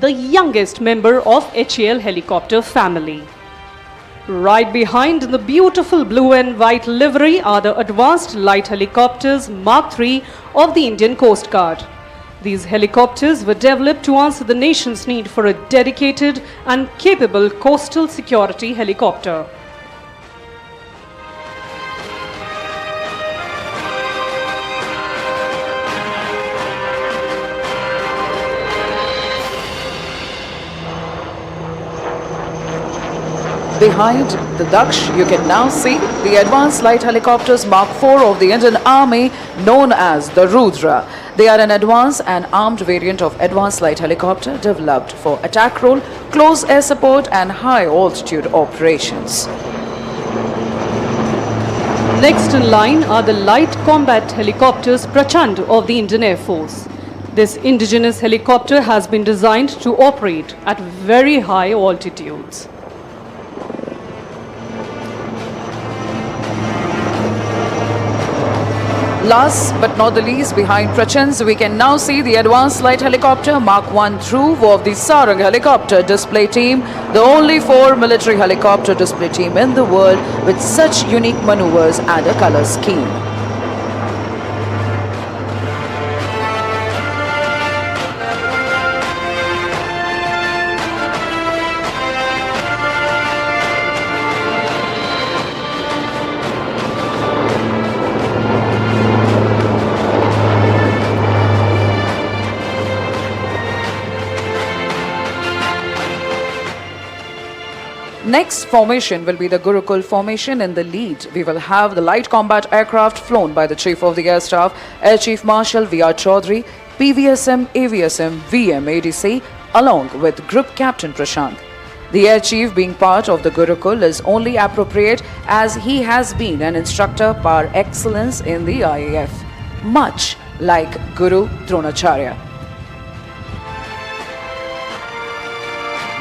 the youngest member of HAL helicopter family. Right behind in the beautiful blue and white livery are the advanced light helicopters Mark III of the Indian Coast Guard. These helicopters were developed to answer the nation's need for a dedicated and capable coastal security helicopter. Behind the Daksh, you can now see the advanced light helicopters Mark IV of the Indian Army, known as the Rudra. They are an advanced and armed variant of advanced light helicopter developed for attack role, close air support and high altitude operations. Next in line are the light combat helicopters Prachand of the Indian Air Force. This indigenous helicopter has been designed to operate at very high altitudes. Last but not the least, behind Prachands, we can now see the advanced light helicopter Mark I Dhruv of the Sarang helicopter display team, the only 4 military helicopter display team in the world with such unique maneuvers and a color scheme. Next formation will be the Gurukul formation. In the lead, we will have the light combat aircraft flown by the Chief of the Air Staff, Air Chief Marshal V.R. Chaudhary, PVSM, AVSM, VM, ADC, along with Group Captain Prashant. The Air Chief being part of the Gurukul is only appropriate as he has been an instructor par excellence in the IAF, much like Guru Dronacharya.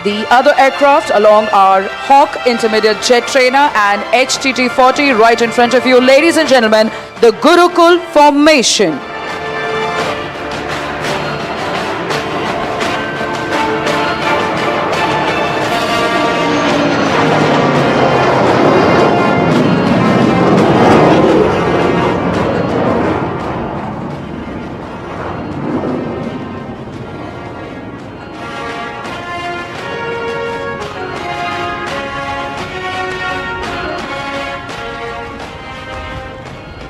The other aircraft along are Hawk Intermediate Jet Trainer and HTT-40 right in front of you. Ladies and gentlemen, the Gurukul formation.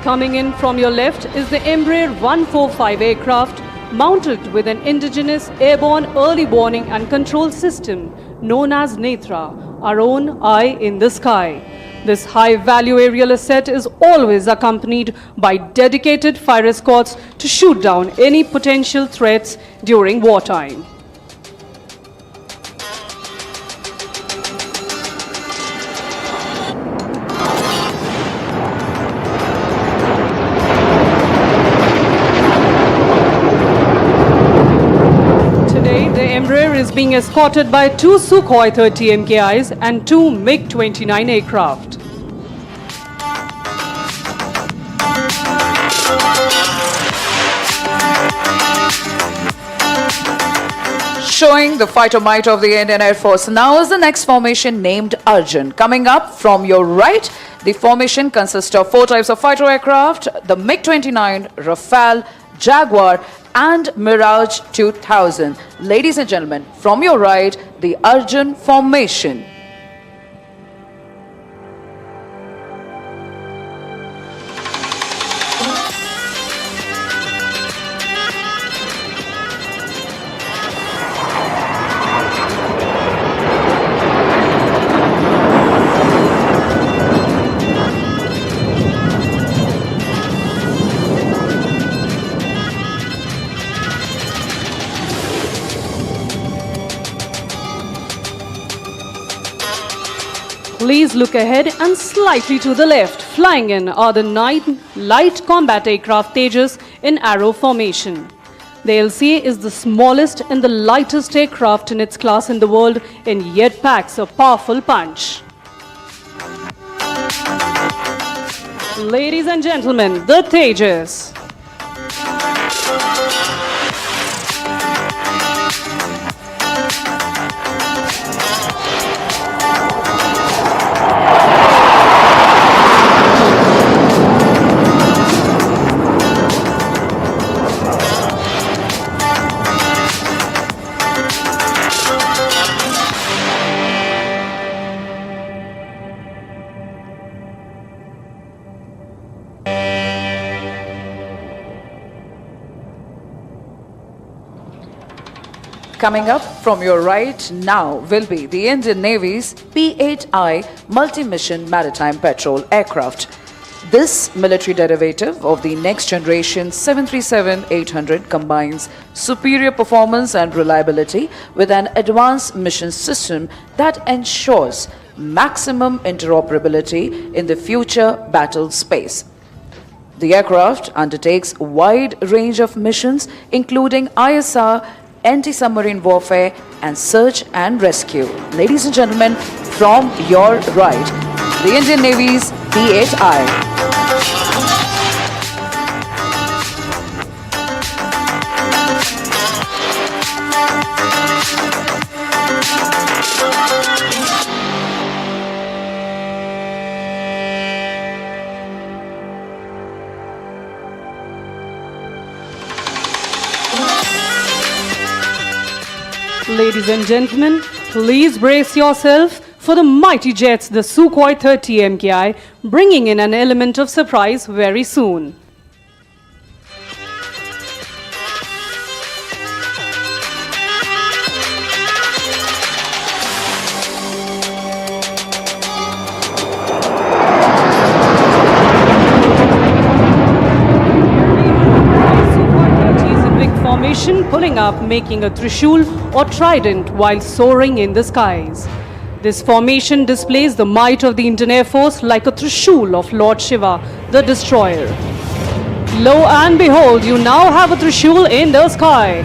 Coming in from your left is the Embraer 145 aircraft mounted with an indigenous airborne early warning and control system known as Netra, our own eye in the sky. This high-value aerial asset is always accompanied by dedicated fire escorts to shoot down any potential threats during wartime. Is being escorted by 2 Sukhoi 30 MKIs and 2 MiG-29 aircraft. Showing the fighter might of the Indian Air Force. Now is the next formation named Arjun. Coming up from your right, the formation consists of 4 types of fighter aircraft, the MiG-29, Rafale, Jaguar and Mirage 2000. Ladies and gentlemen, from your right, the Arjun formation. Please look ahead and slightly to the left. Flying in are the 9 light combat aircraft Tejas in Aero formation. The LCA is the smallest and the lightest aircraft in its class in the world and yet packs a powerful punch. Ladies and gentlemen, the Tejas. Coming up from your right now will be the Indian Navy's P-8I multi-mission maritime patrol aircraft. This military derivative of the next generation 737-800 combines superior performance and reliability with an advanced mission system that ensures maximum interoperability in the future battle space. The aircraft undertakes a wide range of missions including ISR, anti-submarine warfare and search and rescue. Ladies and gentlemen, from your right, the Indian Navy's P-8I. Ladies and gentlemen, please brace yourself for the mighty jets, the Sukhoi 30 MKI, bringing in an element of surprise very soon. Formation pulling up, making a Trishul or trident while soaring in the skies. This formation displays the might of the Indian Air Force like a Trishul of Lord Shiva, the destroyer. Lo and behold, you now have a Trishul in the sky.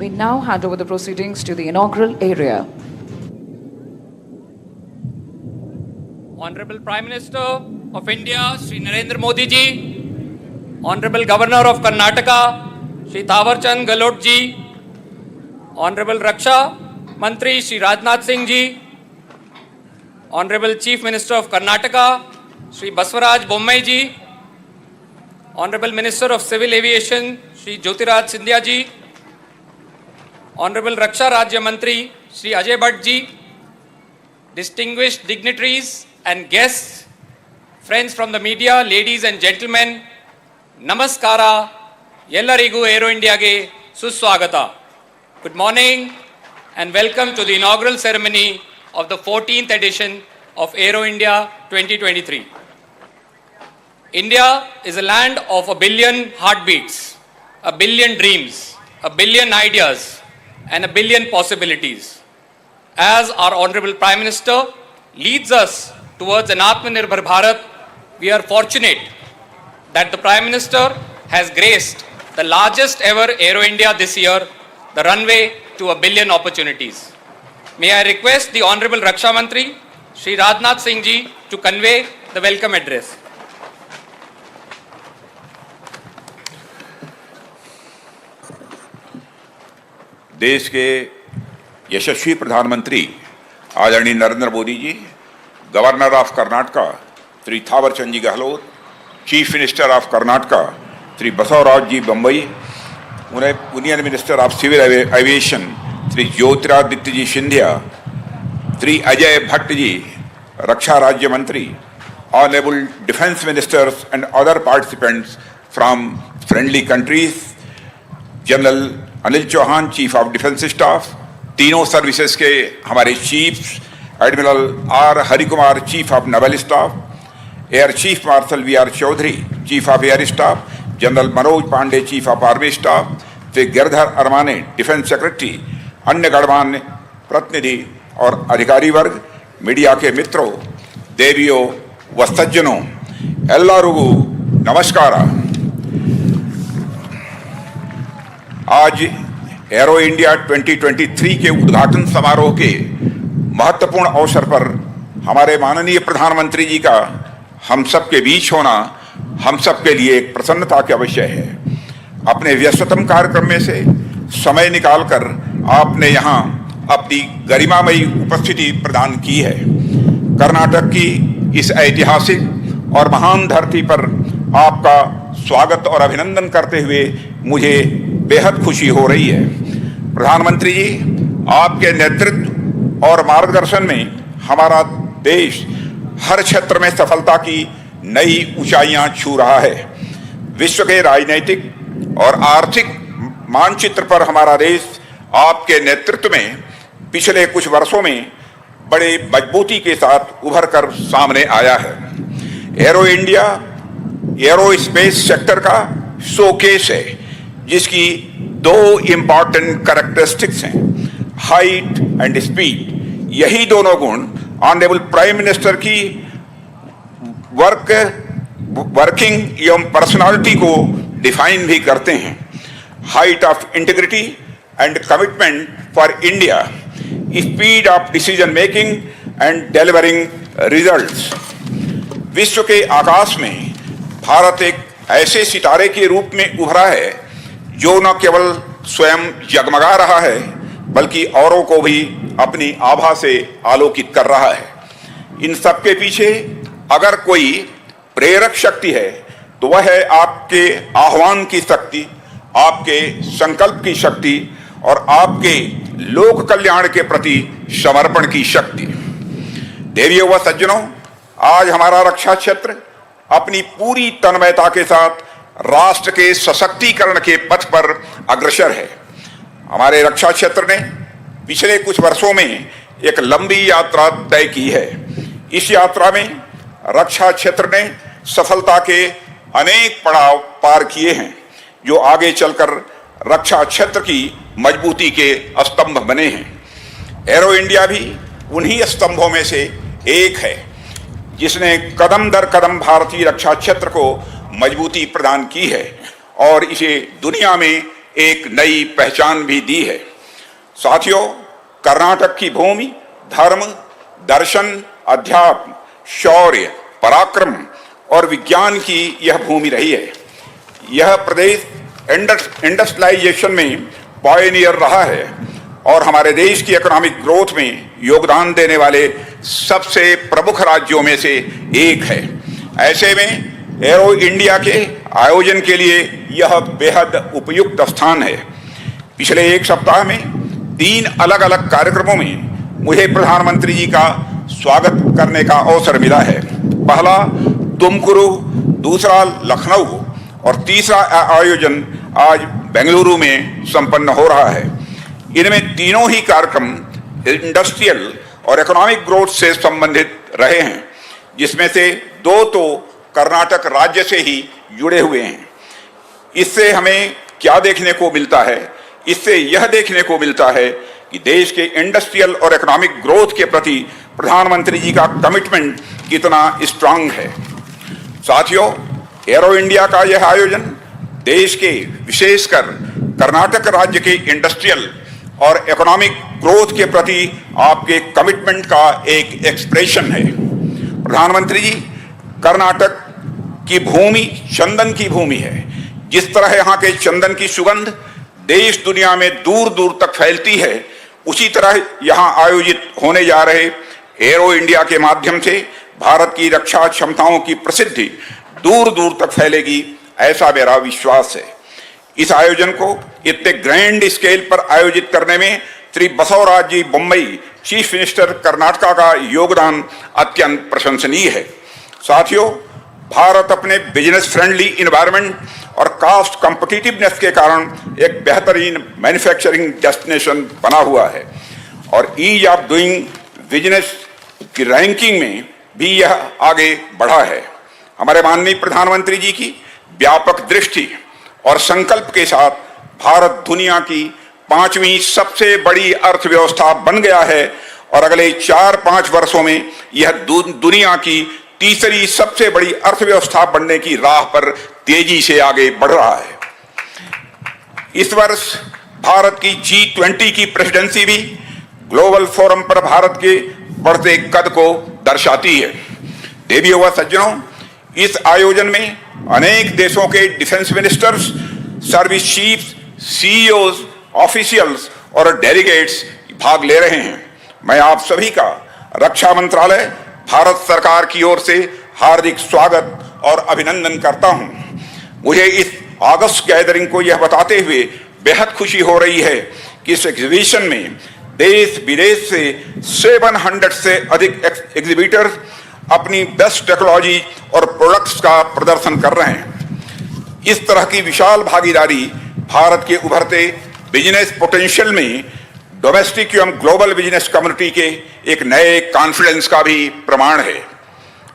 We now hand over the proceedings to the inaugural area. Honorable Prime Minister of India, Shri Narendra Modi ji, Honorable Governor of Karnataka, Shri Thawarchand Gehlot ji, Honorable Raksha Mantri, Shri Rajnath Singh ji, Honorable Chief Minister of Karnataka, Shri Baswaraj Bommai ji, Honorable Minister of Civil Aviation, Shri Jyotiraj Scindia ji, Honorable Raksha Rajya Mantri, Shri Ajay Bhatt ji, distinguished dignitaries and guests, friends from the media, ladies and gentlemen, Namaskara, Yellarigu Aero India ge Suswagata. Good morning and welcome to the inaugural ceremony of the 14th edition of Aero India 2023. India is a land of a billion heartbeats, a billion dreams, a billion ideas, and a billion possibilities. As our Honorable Prime Minister leads us towards an Atmanirbhar Bharat, we are fortunate that the Prime Minister has graced the largest ever Aero India this year, the runway to a billion opportunities. May I request the Honorable Raksha Mantri, Shri Rajnath Singh ji, to convey the welcome address. देश के यशस्वी प्रधानमंत्री आदरणीय Narendra Modi ji, governor of Karnataka Shri Thaawarchand ji Gehlot, chief minister of Karnataka Shri Basavaraj ji Bommai, union minister of civil aviation Shri Jyotiraditya ji Scindia, Shri Ajay Bhatt ji, रक्षा राज्य मंत्री, honourable defence ministers and other participants from friendly countries, general Anil Chauhan, chief of defence staff, तीनों services के हमारे chiefs, admiral R Harikumar, chief of naval staff, air chief marshal we are Chaudhari, chief of air staff, general Manoj Pande, chief of army staff, Shri Giridhar Aramane, defence secretary, अन्य गणमान्य प्रतिनिधि और अधिकारी वर्ग, media के मित्रों, देवियों व सज्जनों, एल्लारुगु नमस्कार। आज एरो इंडिया 2023 के उद्घाटन समारोह के महत्वपूर्ण अवसर पर हमारे माननीय प्रधानमंत्री जी का हम सब के बीच होना हम सब के लिए एक प्रसन्नता का विषय है। अपने व्यस्ततम कार्यक्रम में से समय निकालकर आपने यहाँ अपनी गरिमामयी उपस्थिति प्रदान की है। कर्नाटक की इस ऐतिहासिक और महान धरती पर आपका स्वागत और अभिनंदन करते हुए मुझे बेहद खुशी हो रही है। प्रधानमंत्री जी, आपके नेतृत्व और मार्गदर्शन में हमारा देश हर क्षेत्र में सफलता की नई ऊंचाइयां छू रहा है। विश्व के राजनीतिक और आर्थिक मानचित्र पर हमारा देश आपके नेतृत्व में पिछले कुछ वर्षों में बड़े मजबूती के साथ उभर कर सामने आया है। Arrow India arrow space sector का शोकेस है, जिसकी दो इंपॉर्टेंट कैरेक्टरिस्टिक्स हैं, हाइट एंड स्पीड। यही दोनों गुण ऑनरेबल प्राइम मिनिस्टर की वर्किंग एवं पर्सनालिटी को डिफाइन भी करते हैं। Height of integrity and commitment for India, speed of decision making and delivering results. विश्व के आकाश में भारत एक ऐसे सितारे के रूप में उभरा है जो न केवल स्वयं जगमगा रहा है बल्कि औरों को भी अपनी आभा से आलोकित कर रहा है। इन सब के पीछे अगर कोई प्रेरक शक्ति है तो वह है आपके आह्वान की शक्ति, आपके संकल्प की शक्ति और आपके लोक कल्याण के प्रति समर्पण की शक्ति। देवियों व सज्जनों, आज हमारा रक्षा क्षेत्र अपनी पूरी तन्मयता के साथ राष्ट्र के सशक्तिकरण के पथ पर अग्रसर है। हमारे रक्षा क्षेत्र ने पिछले कुछ वर्षों में एक लंबी यात्रा तय की है। इस यात्रा में रक्षा क्षेत्र ने सफलता के अनेक पड़ाव पार किए हैं, जो आगे चलकर रक्षा क्षेत्र की मजबूती के स्तंभ बने हैं। एरो इंडिया भी उन्हीं स्तंभों में से एक है, जिसने कदम दर कदम भारतीय रक्षा क्षेत्र को मजबूती प्रदान की है और इसे दुनिया में एक नई पहचान भी दी है। साथियों, कर्नाटक की भूमि धर्म, दर्शन, अध्यात्म, शौर्य, पराक्रम और विज्ञान की यह भूमि रही है। यह प्रदेश इंडस्ट्रियलाइजेशन में पायनियर रहा है और हमारे देश की इकोनॉमिक ग्रोथ में योगदान देने वाले सबसे प्रमुख राज्यों में से एक है। ऐसे में एरो इंडिया के आयोजन के लिए यह बेहद उपयुक्त स्थान है। पिछले एक सप्ताह में 3 अलग अलग कार्यक्रमों में मुझे प्रधानमंत्री जी का स्वागत करने का अवसर मिला है। पहला तुमकुरु, दूसरा लखनऊ और तीसरा आयोजन आज बेंगलुरु में संपन्न हो रहा है। इनमें तीनों ही कार्यक्रम इंडस्ट्रियल और इकोनॉमिक ग्रोथ से संबंधित रहे हैं, जिसमें से 2 तो कर्नाटक राज्य से ही जुड़े हुए हैं। इससे हमें क्या देखने को मिलता है? इससे यह देखने को मिलता है कि देश के इंडस्ट्रियल और इकोनॉमिक ग्रोथ के प्रति प्रधानमंत्री जी का कमिटमेंट कितना स्ट्रांग है। साथियों, एरो इंडिया का यह आयोजन देश के, विशेषकर कर्नाटक राज्य के इंडस्ट्रियल और इकोनॉमिक ग्रोथ के प्रति आपके कमिटमेंट का एक एक्सप्रेशन है। प्रधानमंत्री जी, कर्नाटक की भूमि चंदन की भूमि है। जिस तरह यहाँ के चंदन की सुगंध देश दुनिया में दूर दूर तक फैलती है, उसी तरह यहाँ आयोजित होने जा रहे एरो इंडिया के माध्यम से भारत की रक्षा क्षमताओं की प्रसिद्धि दूर दूर तक फैलेगी, ऐसा मेरा विश्वास है। इस आयोजन को इतने ग्रैंड स्केल पर आयोजित करने में श्री बसवराज जी बम्बई, चीफ मिनिस्टर कर्नाटका का योगदान अत्यंत प्रशंसनीय है। साथियों, भारत अपने बिजनेस फ्रेंडली इन्वायरमेंट और कास्ट कॉम्पिटिटिवनेस के कारण एक बेहतरीन मैन्युफैक्चरिंग डेस्टिनेशन बना हुआ है और ईज ऑफ डूइंग बिजनेस की रैंकिंग में भी यह आगे बढ़ा है। हमारे माननीय प्रधानमंत्री जी की व्यापक दृष्टि और संकल्प के साथ भारत दुनिया की 5वीं सबसे बड़ी अर्थव्यवस्था बन गया है और अगले 4-5 वर्षों में यह दुनिया की तीसरी सबसे बड़ी अर्थव्यवस्था बनने की राह पर तेजी से आगे बढ़ रहा है। इस वर्ष भारत की G20 की प्रेसिडेंसी भी ग्लोबल फोरम पर भारत के बढ़ते कद को दर्शाती है। देवियों व सज्जनों, इस आयोजन में अनेक देशों के defence ministers, service chiefs, CEOs, officials और डेलीगेट्स भाग ले रहे हैं। मैं आप सभी का रक्षा मंत्रालय, भारत सरकार की ओर से हार्दिक स्वागत और अभिनंदन करता हूं। मुझे इस अगस्त गैदरिंग को यह बताते हुए बेहद खुशी हो रही है कि इस एग्जीबिशन में देश विदेश से 700 से अधिक एग्जीबिटर्स अपनी बेस्ट टेक्नोलॉजी और प्रोडक्ट्स का प्रदर्शन कर रहे हैं। इस तरह की विशाल भागीदारी भारत के उभरते बिजनेस पोटेंशियल में डोमेस्टिक एवं ग्लोबल बिजनेस कम्युनिटी के एक नए कॉन्फिडेंस का भी प्रमाण है।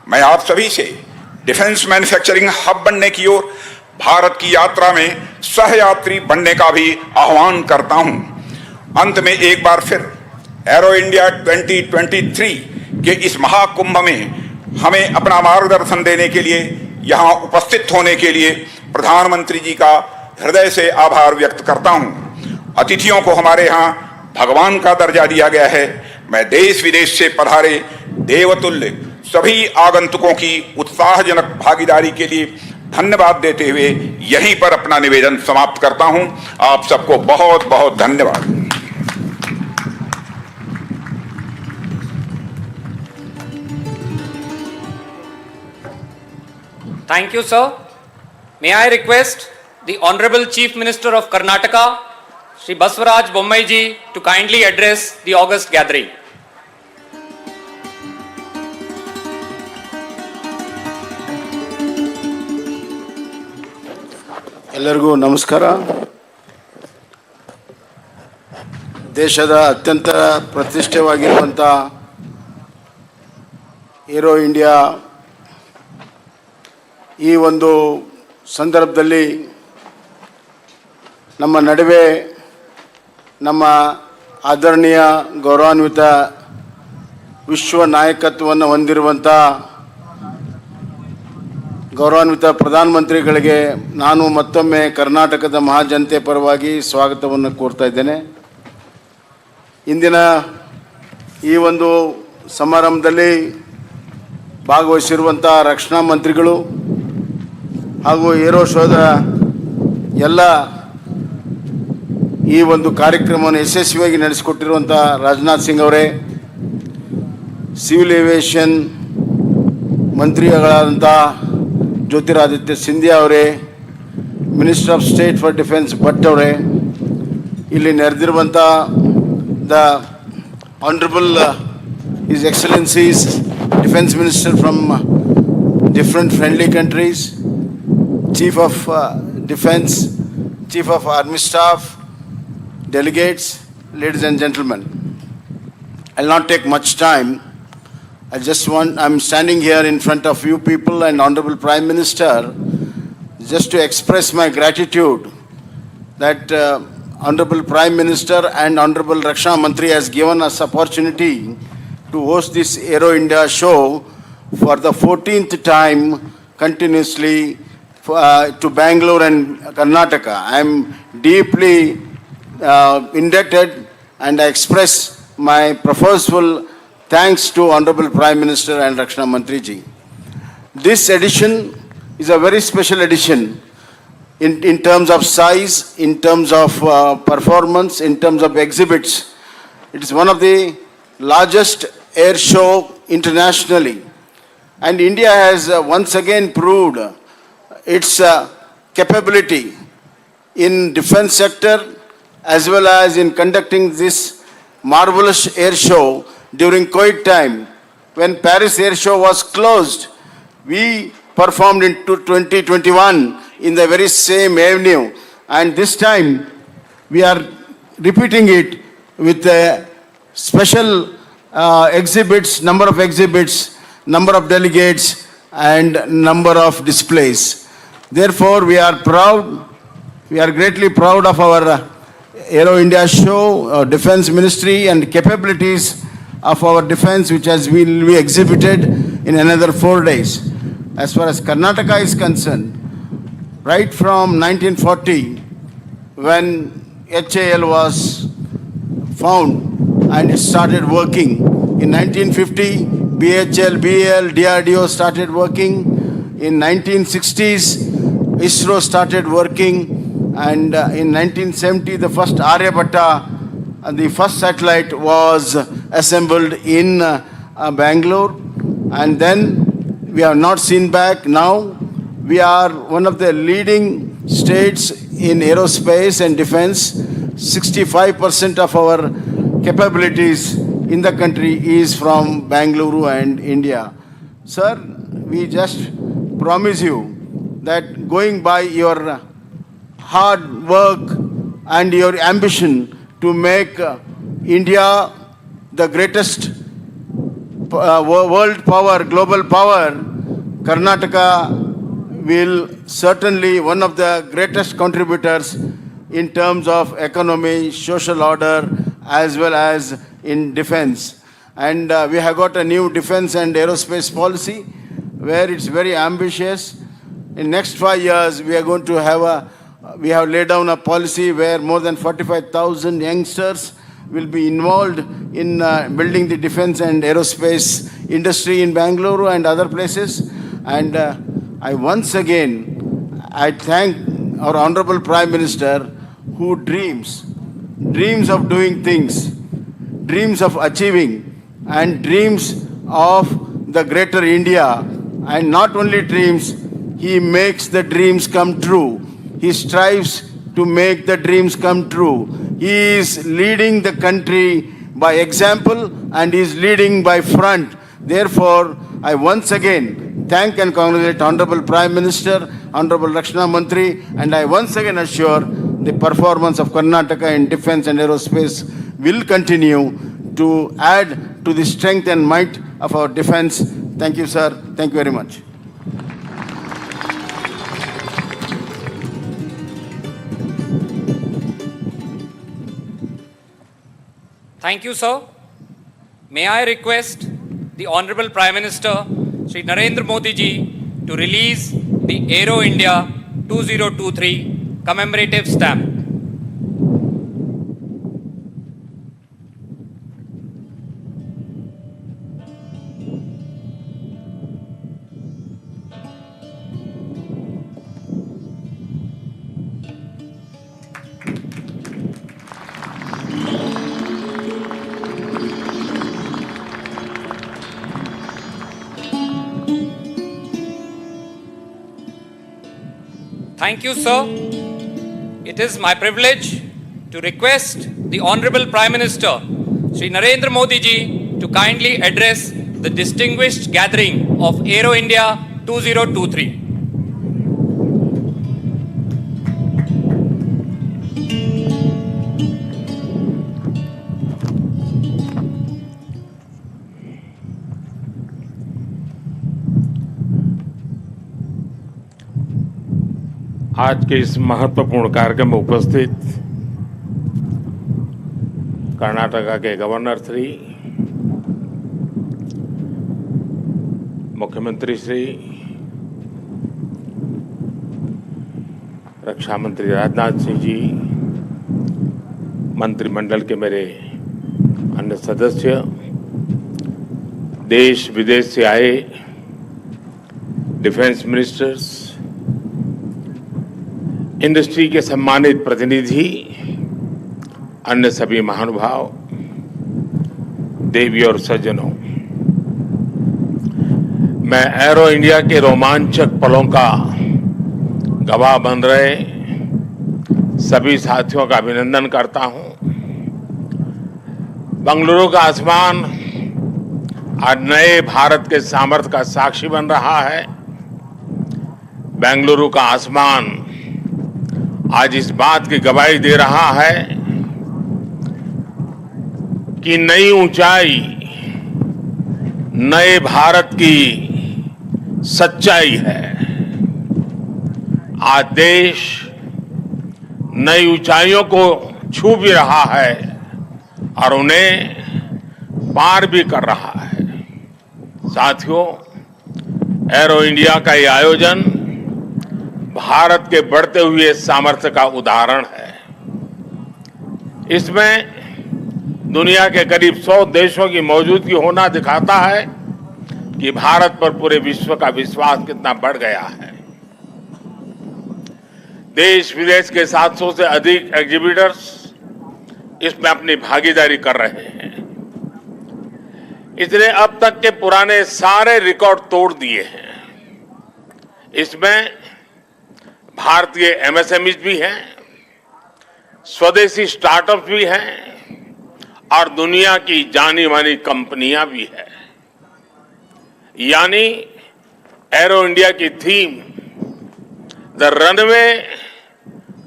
मैं आप सभी से डिफेंस मैन्युफैक्चरिंग हब बनने की ओर भारत की यात्रा में सहयात्री बनने का भी आह्वान करता हूं। अंत में एक बार फिर एरो इंडिया 2023 के इस महाकुंभ में हमें अपना मार्गदर्शन देने के लिए, यहां उपस्थित होने के लिए प्रधानमंत्री जी का हृदय से आभार व्यक्त करता हूं। अतिथियों को हमारे यहाँ भगवान का दर्जा दिया गया है। मैं देश विदेश से पधारे देवतुल्य सभी आगंतुकों की उत्साहजनक भागीदारी के लिए धन्यवाद देते हुए यहीं पर अपना निवेदन समाप्त करता हूं। आप सबको बहुत बहुत धन्यवाद। Thank you, sir. May I request the Honorable Chief Minister of Karnataka, Shri Baswaraj Bommai ji, to kindly address the August gathering. ಎಲ್ಲರಿಗೂ ನಮಸ್ಕಾರ. ದೇಶದ ಅತ್ಯಂತ ಪ್ರತಿಷ್ಠೆವಾಗಿರುವಂಥ ಏರೋ ಇಂಡಿಯಾ ಈ ಒಂದು ಸಂದರ್ಭದಲ್ಲಿ ನಮ್ಮ ನಡುವೆ ನಮ್ಮ ಆದರಣೀಯ ಗೌರವಾನ್ವಿತ ವಿಶ್ವ ನಾಯಕತ್ವವನ್ನು ಹೊಂದಿರುವಂಥ ಗೌರವಾನ್ವಿತ ಪ್ರಧಾನಮಂತ್ರಿಗಳಿಗೆ ನಾನು ಮತ್ತೊಮ್ಮೆ ಕರ್ನಾಟಕದ ಮಹಾಜನತೆ ಪರವಾಗಿ ಸ್ವಾಗತವನ್ನು ಕೋರ್ತಾ ಇದ್ದೇನೆ. ಇಂದಿನ ಈ ಒಂದು ಸಮಾರಂಭದಲ್ಲಿ ಭಾಗವಹಿಸಿರುವಂಥ ರಕ್ಷಣಾ ಮಂತ್ರಿಗಳು ಹಾಗೂ ಏರೋ ಶೋದ ಎಲ್ಲ ಈ ಒಂದು ಕಾರ್ಯಕ್ರಮವನ್ನು ಯಶಸ್ವಿಯಾಗಿ ನಡೆಸಿಕೊಟ್ಟಿರುವಂಥ ರಾಜನಾಥ್ ಸಿಂಗ್ ಅವರೇ, ಸಿವಿಲ್ ಏವಿಯೇಷನ್ ಮಂತ್ರಿಗಳಾದಂಥ ಜ್ಯೋತಿರಾದಿತ್ಯ ಸಿಂಧಿಯಾ ಅವರೇ, minister of state for defence Bhatt ಅವರೇ, ಇಲ್ಲಿ ನೆರೆದಿರುವಂಥ the honourable his excellencies defence minister from different friendly countries, chief of defence, chief of army staff, delegates, ladies and gentlemen, I'll not take much time. I'm standing here in front of you people and Honorable Prime Minister just to express my gratitude that Honorable Prime Minister and Honorable Raksha Mantri has given us opportunity to host this Aero India show for the 14th time continuously to Bangalore and Karnataka. I am deeply indebted and I express my profuseful thanks to Honorable Prime Minister and Rakshana Mantri ji. This edition is a very special edition in terms of size, in terms of performance, in terms of exhibits. It is one of the largest air show internationally, and India has once again proved its capability in defense sector as well as in conducting this marvelous air show during COVID time. When Paris Air Show was closed, we performed in 2021 in the very same avenue, and this time we are repeating it with special exhibits, number of exhibits, number of delegates and number of displays. Therefore, we are greatly proud of our Aero India show, Defense Ministry and capabilities of our defense, which will be exhibited in another 4 days. As far as Karnataka is concerned, right from 1940, when HAL was found and it started working, in 1950, BHL, BAL, DRDO started working. In 1960s, ISRO started working, and in 1970, the first Aryabhatta, the first satellite was assembled in Bangalore, and then we have not seen back. Now we are one of the leading states in aerospace and defense. 65% of our capabilities in the country is from Bangalore and India. Sir, we just promise you that going by your hard work and your ambition to make India the greatest world power, global power, Karnataka will certainly one of the greatest contributors in terms of economy, social order, as well as in defense. And we have got a new defense and aerospace policy where it's very ambitious. In next 5 years, we are going to have we have laid down a policy where more than 45,000 youngsters will be involved in building the defense and aerospace industry in Bangalore and other places. And I once again, I thank our Honorable Prime Minister who dreams of doing things, dreams of achieving, and dreams of the greater India. And not only dreams, he makes the dreams come true. He strives to make the dreams come true. He is leading the country by example and he is leading by front. Therefore, I once again thank and congratulate Honorable Prime Minister, Honorable Rakshana Mantri, and I once again assure the performance of Karnataka in defense and aerospace will continue to add to the strength and might of our defense. Thank you, sir. Thank you very much. Thank you, sir. May I request the Honorable Prime Minister, Shri Narendra Modi ji, to release the Aero India 2023 commemorative stamp. Thank you, sir. It is my privilege to request the Honorable Prime Minister, Shri Narendra Modi ji, to kindly address the distinguished gathering of Aero India 2023. आज के इस महत्वपूर्ण कार्यक्रम में उपस्थित कर्नाटका के governor Shri, मुख्यमंत्री श्री, रक्षा मंत्री राजनाथ सिंह जी, मंत्रिमंडल के मेरे अन्य सदस्य, देश विदेश से आए डिफेंस मिनिस्टर्स, इंडस्ट्री के सम्मानित प्रतिनिधि, अन्य सभी महानुभाव, देवी और सज्जनों, मैं एरो इंडिया के रोमांचक पलों का गवाह बन रहे सभी साथियों का अभिनंदन करता हूं। बंगलुरु का आसमान आज नए भारत के सामर्थ्य का साक्षी बन रहा है। बेंगलुरु का आसमान आज इस बात की गवाही दे रहा है कि नई ऊंचाई, नए भारत की सच्चाई है। आज देश नई ऊंचाइयों को छू भी रहा है और उन्हें पार भी कर रहा है। साथियों, एरो इंडिया का ये आयोजन भारत के बढ़ते हुए सामर्थ्य का उदाहरण है। इसमें दुनिया के करीब 100 देशों की मौजूदगी होना दिखाता है कि भारत पर पूरे विश्व का विश्वास कितना बढ़ गया है। देश विदेश के 700 से अधिक एग्जीबिटर्स इसमें अपनी भागीदारी कर रहे हैं। इसने अब तक के पुराने सारे रिकॉर्ड तोड़ दिए हैं। इसमें भारतीय एमएसएमईज भी हैं, स्वदेशी स्टार्टअप भी हैं और दुनिया की जानी मानी कंपनियां भी हैं। यानी एरो इंडिया की theme the runway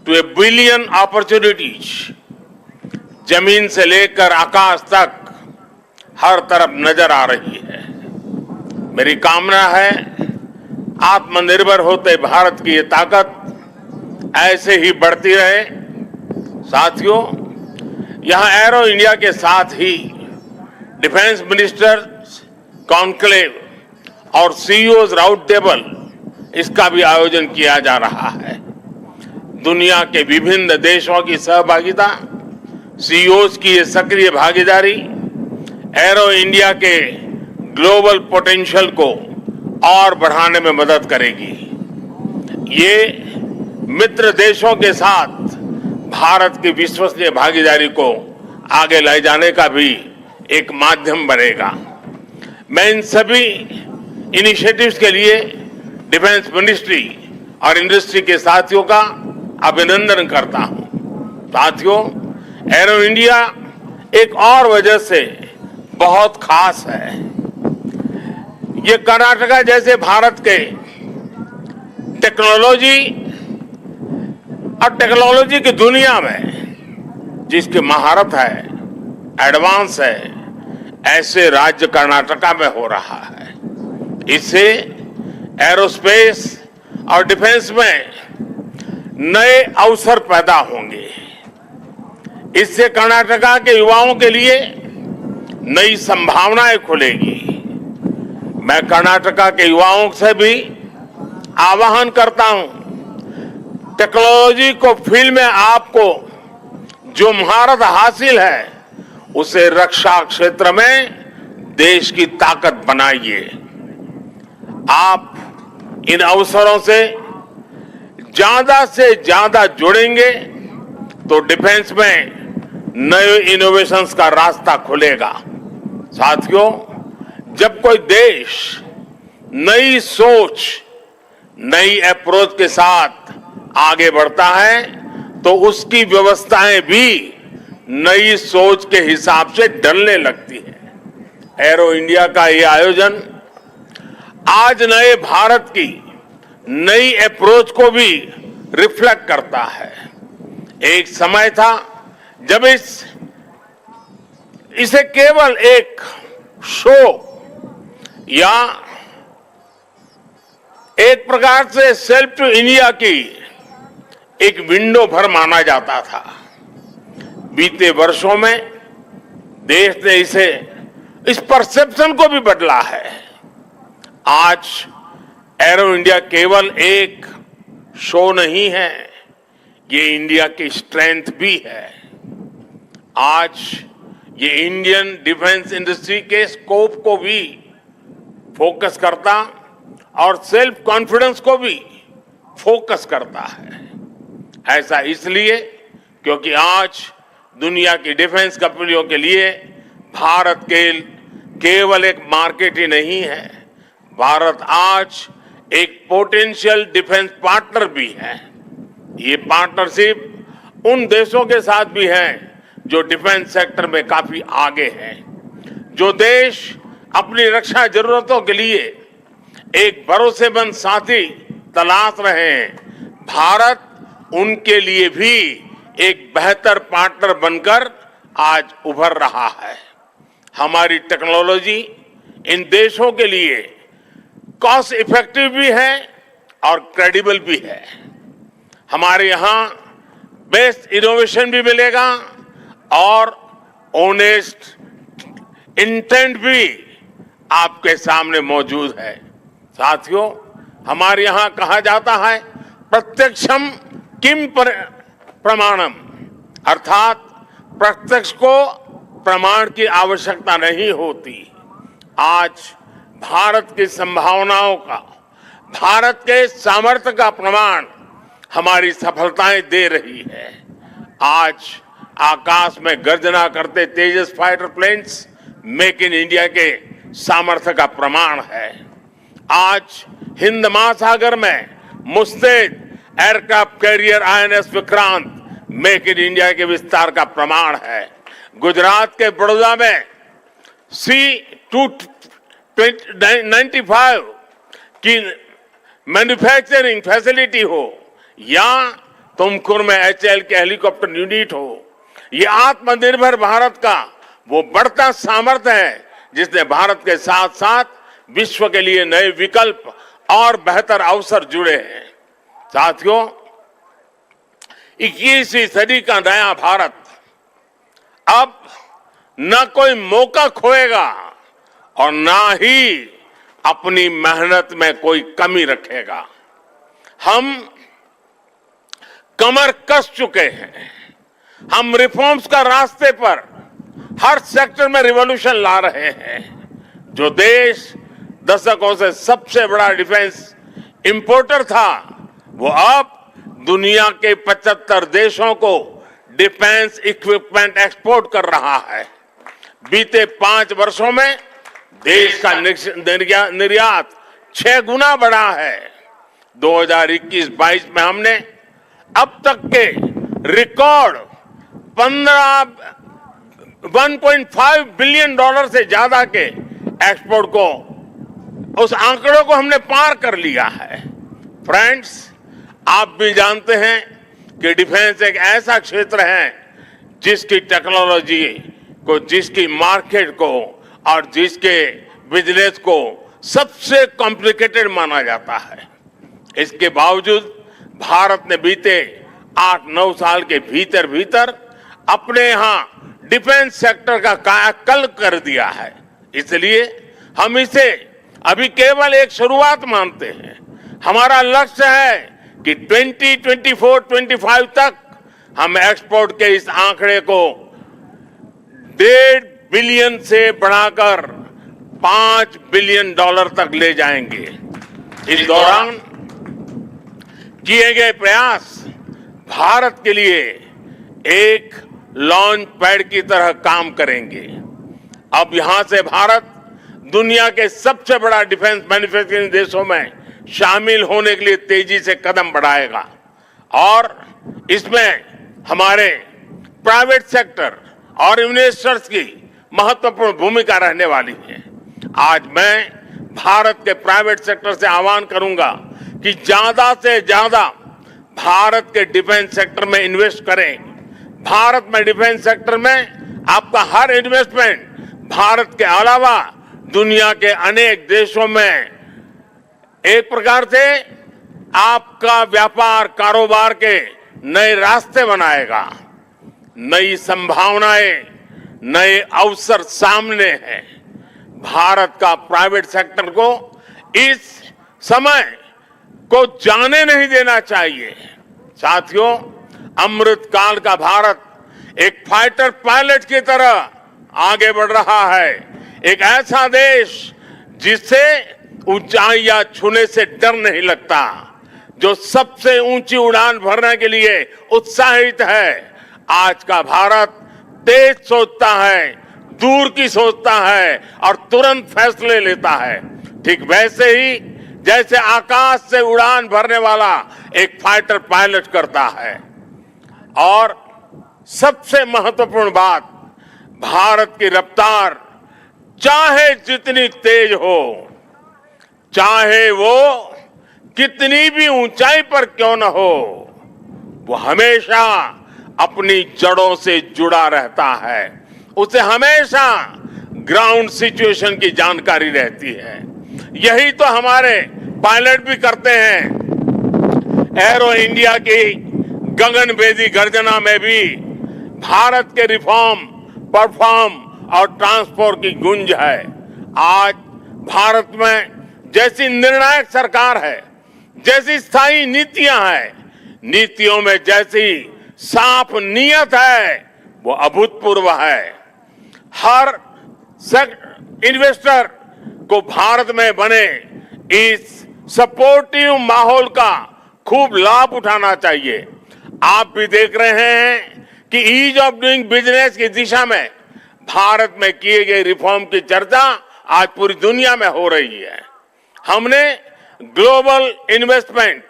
to a billion opportunities, जमीन से लेकर आकाश तक हर तरफ नजर आ रही है। मेरी कामना है आत्मनिर्भर होते भारत की ये ताकत ऐसे ही बढ़ती रहे। साथियों, यहां एरो इंडिया के साथ ही डिफेंस मिनिस्टर्स कॉन्क्लेव और सीईओज राउंड टेबल इसका भी आयोजन किया जा रहा है। दुनिया के विभिन्न देशों की सहभागिता, सीईओज की ये सक्रिय भागीदारी एरो इंडिया के ग्लोबल पोटेंशियल को और बढ़ाने में मदद करेगी। ये मित्र देशों के साथ भारत की विश्वसनीय भागीदारी को आगे ले जाने का भी एक माध्यम बनेगा। मैं इन सभी इनिशिएटिव्स के लिए डिफेंस मिनिस्ट्री और इंडस्ट्री के साथियों का अभिनंदन करता हूं। साथियों, एरो इंडिया एक और वजह से बहुत खास है। ये कर्नाटका जैसे भारत के टेक्नोलॉजी की दुनिया में जिसकी महारत है, एडवांस है, ऐसे राज्य कर्नाटका में हो रहा है। इससे एरोस्पेस और डिफेंस में नए अवसर पैदा होंगे। इससे कर्नाटका के युवाओं के लिए नई संभावनाएं खुलेगी। मैं कर्नाटका के युवाओं से भी आह्वान करता हूं, टेक्नोलॉजी को फील्ड में आपको जो महारत हासिल है उसे रक्षा क्षेत्र में देश की ताकत बनाइए। आप इन अवसरों से ज्यादा जुड़ेंगे तो डिफेंस में नए इनोवेशंस का रास्ता खुलेगा। साथियों, जब कोई देश नई सोच, नई अप्रोच के साथ आगे बढ़ता है तो उसकी व्यवस्थाएं भी नई सोच के हिसाब से ढलने लगती है। एरो इंडिया का ये आयोजन आज नए भारत की नई अप्रोच को भी रिफ्लेक्ट करता है। एक समय था जब इसे केवल एक शो या एक प्रकार से सेल्फ टू इंडिया की एक विंडो भर माना जाता था। बीते वर्षों में देश ने इस परसेप्शन को भी बदला है। आज एरो इंडिया केवल एक शो नहीं है, ये इंडिया की स्ट्रेंथ भी है। आज ये इंडियन डिफेंस इंडस्ट्री के स्कोप को भी फोकस करता और सेल्फ कॉन्फिडेंस को भी फोकस करता है। ऐसा इसलिए क्योंकि आज दुनिया की डिफेंस कंपनियों के लिए भारत केवल एक मार्केट ही नहीं है, भारत आज एक पोटेंशियल डिफेंस पार्टनर भी है। ये पार्टनरशिप उन देशों के साथ भी है जो डिफेंस सेक्टर में काफी आगे हैं। जो देश अपनी रक्षा जरूरतों के लिए एक भरोसेमंद साथी तलाश रहे हैं, भारत उनके लिए भी एक बेहतर पार्टनर बनकर आज उभर रहा है। हमारी टेक्नोलॉजी इन देशों के लिए कॉस्ट इफेक्टिव भी है और क्रेडिबल भी है। हमारे यहाँ बेस्ट इनोवेशन भी मिलेगा और ऑनेस्ट इंटेंट भी आपके सामने मौजूद है। साथियों, हमारे यहां कहा जाता है प्रत्यक्षम किम प्रमाणम, अर्थात प्रत्यक्ष को प्रमाण की आवश्यकता नहीं होती। आज भारत की संभावनाओं का, भारत के सामर्थ्य का प्रमाण हमारी सफलताएं दे रही है। आज आकाश में गर्जना करते Tejas fighter planes make in India के सामर्थ्य का प्रमाण है। आज हिंद महासागर में मुस्तैद aircraft carrier INS Vikrant make in India के विस्तार का प्रमाण है। गुजरात के बड़ौदा में C-295 की मैन्युफैक्चरिंग फैसिलिटी हो या तुमकुर में HAL के हेलीकॉप्टर यूनिट हो, ये आत्मनिर्भर भारत का वो बढ़ता सामर्थ्य है जिसने भारत के साथ साथ विश्व के लिए नए विकल्प और बेहतर अवसर जुड़े हैं। साथियों, 21वीं सदी का नया भारत अब न कोई मौका खोएगा और ना ही अपनी मेहनत में कोई कमी रखेगा। हम कमर कस चुके हैं। हम रिफॉर्म्स का रास्ते पर हर सेक्टर में रिवॉल्यूशन ला रहे हैं। जो देश दशकों से सबसे बड़ा डिफेंस इंपोर्टर था, वो अब दुनिया के 75 देशों को डिफेंस इक्विपमेंट एक्सपोर्ट कर रहा है। बीते 5 वर्षों में देश का निर्यात 6 गुना बढ़ा है। 2021-22 में हमने अब तक के रिकॉर्ड 1.5 बिलियन डॉलर से ज्यादा के एक्सपोर्ट को, उस आंकड़ों को हमने पार कर लिया है। फ्रेंड्स, आप भी जानते हैं कि डिफेंस एक ऐसा क्षेत्र है जिसकी टेक्नोलॉजी को, जिसकी मार्केट को और जिसके बिजनेस को सबसे कॉम्प्लिकेटेड माना जाता है। इसके बावजूद भारत ने बीते 8-9 साल के भीतर भीतर अपने यहां डिफेंस सेक्टर का कायाकल्प कर दिया है। इसलिए हम इसे अभी केवल एक शुरुआत मानते हैं। हमारा लक्ष्य है कि 2024-25 तक हम एक्सपोर्ट के इस आंकड़े को 1.5 बिलियन से बढ़ाकर 5 बिलियन डॉलर तक ले जाएंगे। इस दौरान किए गए प्रयास भारत के लिए एक लॉन्च पैड की तरह काम करेंगे। अब यहां से भारत दुनिया के सबसे बड़ा डिफेंस मैन्युफैक्चरिंग देशों में शामिल होने के लिए तेजी से कदम बढ़ाएगा और इसमें हमारे प्राइवेट सेक्टर और इन्वेस्टर्स की महत्वपूर्ण भूमिका रहने वाली है। आज मैं भारत के प्राइवेट सेक्टर से आह्वान करूंगा कि ज्यादा से ज्यादा भारत के डिफेंस सेक्टर में इन्वेस्ट करें। भारत में डिफेंस सेक्टर में आपका हर इन्वेस्टमेंट भारत के अलावा दुनिया के अनेक देशों में एक प्रकार से आपका व्यापार कारोबार के नए रास्ते बनाएगा। नई संभावनाएं, नए अवसर सामने हैं। भारत का प्राइवेट सेक्टर को इस समय को जाने नहीं देना चाहिए। साथियों, अमृत काल का भारत एक फाइटर पायलट की तरह आगे बढ़ रहा है। एक ऐसा देश जिससे ऊंचाइयां छूने से डर नहीं लगता, जो सबसे ऊंची उड़ान भरने के लिए उत्साहित है। आज का भारत तेज सोचता है, दूर की सोचता है और तुरंत फैसले लेता है। ठीक वैसे ही जैसे आकाश से उड़ान भरने वाला एक फाइटर पायलट करता है। और सबसे महत्वपूर्ण बात, भारत की रफ्तार चाहे जितनी तेज हो, चाहे वो कितनी भी ऊंचाई पर क्यों न हो, वो हमेशा अपनी जड़ों से जुड़ा रहता है। उसे हमेशा ग्राउंड सिचुएशन की जानकारी रहती है। यही तो हमारे पायलट भी करते हैं। एरो इंडिया की गगनभेदी गर्जना में भी भारत के रिफॉर्म, परफॉर्म और ट्रांसपोर्ट की गूंज है। आज भारत में जैसी निर्णायक सरकार है, जैसी स्थायी नीतियां हैं, नीतियों में जैसी साफ नीयत है, वो अभूतपूर्व है। हर इन्वेस्टर को भारत में बने इस सपोर्टिव माहौल का खूब लाभ उठाना चाहिए। आप भी देख रहे हैं कि ईज ऑफ डूइंग बिजनेस की दिशा में भारत में किए गए रिफॉर्म की चर्चा आज पूरी दुनिया में हो रही है। हमने ग्लोबल इन्वेस्टमेंट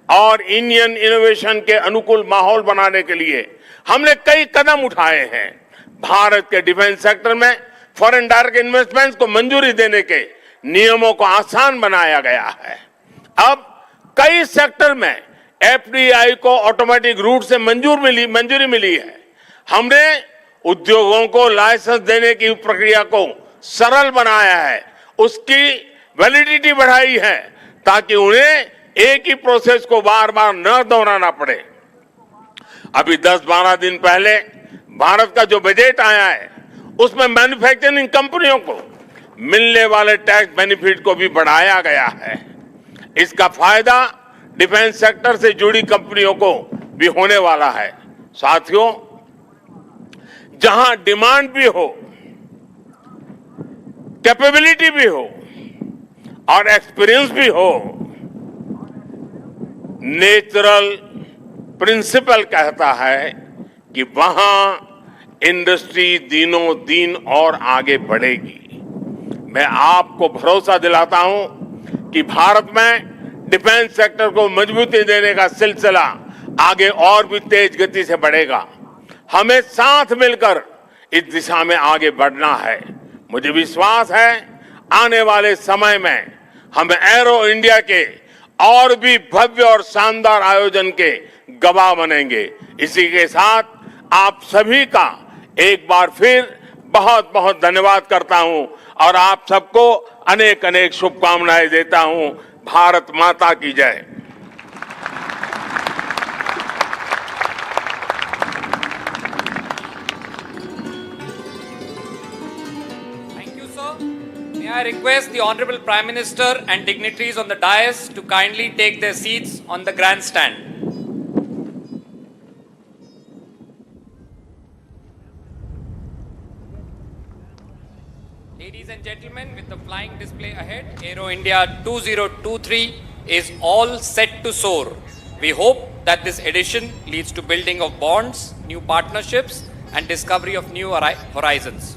और इंडियन इनोवेशन के अनुकूल माहौल बनाने के लिए हमने कई कदम उठाए हैं। भारत के डिफेंस सेक्टर में फॉरेन डायरेक्ट इन्वेस्टमेंट्स को मंजूरी देने के नियमों को आसान बनाया गया है। अब कई सेक्टर में एफडीआई को ऑटोमेटिक रूट से मंजूरी मिली है। हमने उद्योगों को लाइसेंस देने की प्रक्रिया को सरल बनाया है, उसकी वैलिडिटी बढ़ाई है ताकि उन्हें एक ही प्रोसेस को बार बार न दोहराना पड़े। अभी 10-12 दिन पहले भारत का जो बजट आया है उसमें मैन्युफैक्चरिंग कंपनियों को मिलने वाले टैक्स बेनिफिट को भी बढ़ाया गया है। इसका फायदा डिफेंस सेक्टर से जुड़ी कंपनियों को भी होने वाला है। साथियों, जहां डिमांड भी हो, कैपेबिलिटी भी हो और एक्सपीरियंस भी हो, नेचुरल प्रिंसिपल कहता है कि वहां इंडस्ट्री दिनों दिन और आगे बढ़ेगी। मैं आपको भरोसा दिलाता हूं कि भारत में डिफेंस सेक्टर को मजबूती देने का सिलसिला आगे और भी तेज गति से बढ़ेगा। हमें साथ मिलकर इस दिशा में आगे बढ़ना है। मुझे विश्वास है आने वाले समय में हम एरो इंडिया के और भी भव्य और शानदार आयोजन के गवाह बनेंगे। इसी के साथ आप सभी का एक बार फिर बहुत बहुत धन्यवाद करता हूं और आप सबको अनेक अनेक शुभकामनाएं देता हूं। भारत माता की जय। Thank you, sir. May I request the Honorable Prime Minister and dignitaries on the dais to kindly take their seats on the grandstand. Ladies and gentlemen, with the flying display ahead, Aero India-2023 is all set to soar. We hope that this edition leads to building of bonds, new partnerships, and discovery of new horizons.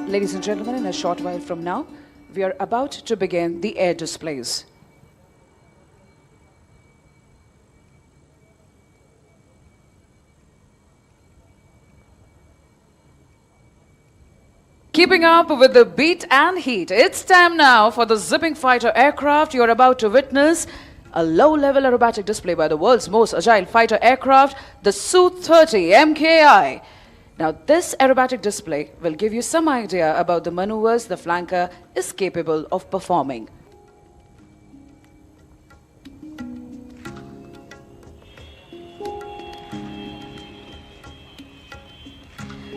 Ladies and gentlemen, in a short while from now, we are about to begin the air displays. Keeping up with the beat and heat, it's time now for the zipping fighter aircraft. You're about to witness a low-level aerobatic display by the world's most agile fighter aircraft, the Su-30 MKI. Now, this aerobatic display will give you some idea about the maneuvers the flanker is capable of performing.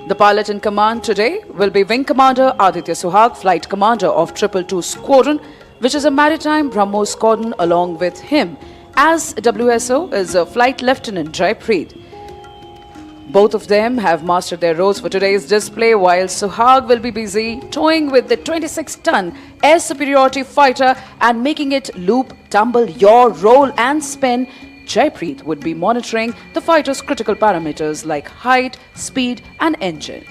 The pilot in command today will be Wing Commander Aditya Suhag, Flight Commander of 222 Squadron, which is a maritime BrahMos squadron. Along with him as WSO is Flight Lieutenant Jaipreet. Both of them have mastered their roles for today's display, while Suhag will be busy toying with the 26-ton air superiority fighter and making it loop, tumble, yaw, roll and spin. Jaipreet would be monitoring the fighter's critical parameters like height, speed and engine.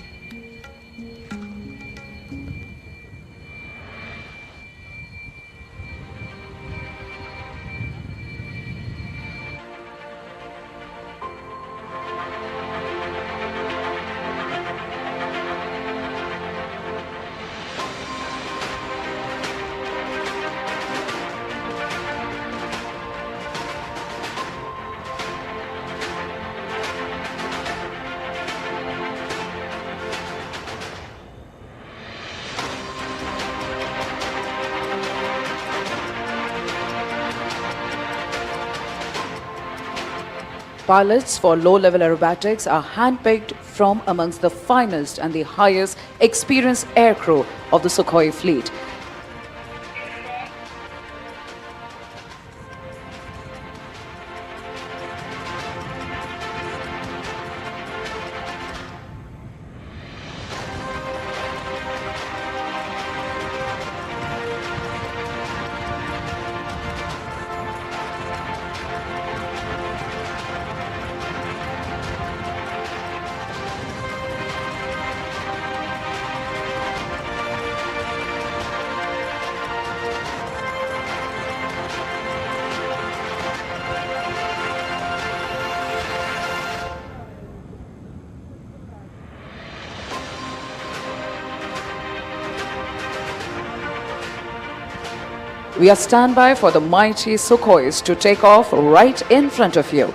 Pilots for low-level aerobatics are handpicked from amongst the finest and the highest experienced aircrew of the Sukhoi fleet. We are standby for the mighty Sukhois to take off right in front of you.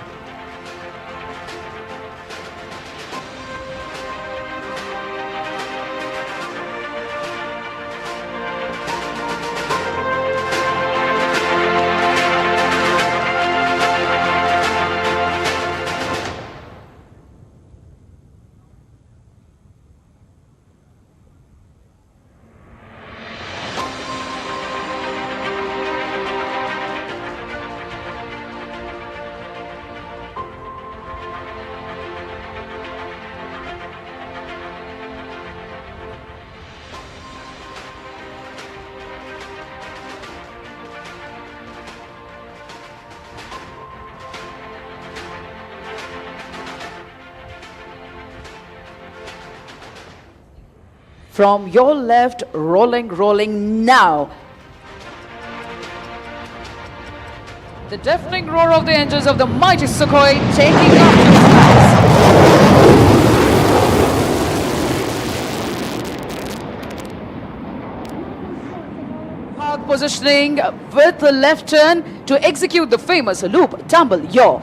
From your left, rolling now. The deafening roar of the engines of the mighty Sukhoi taking up the skies. Positioning with the left turn to execute the famous loop, tumble, yaw.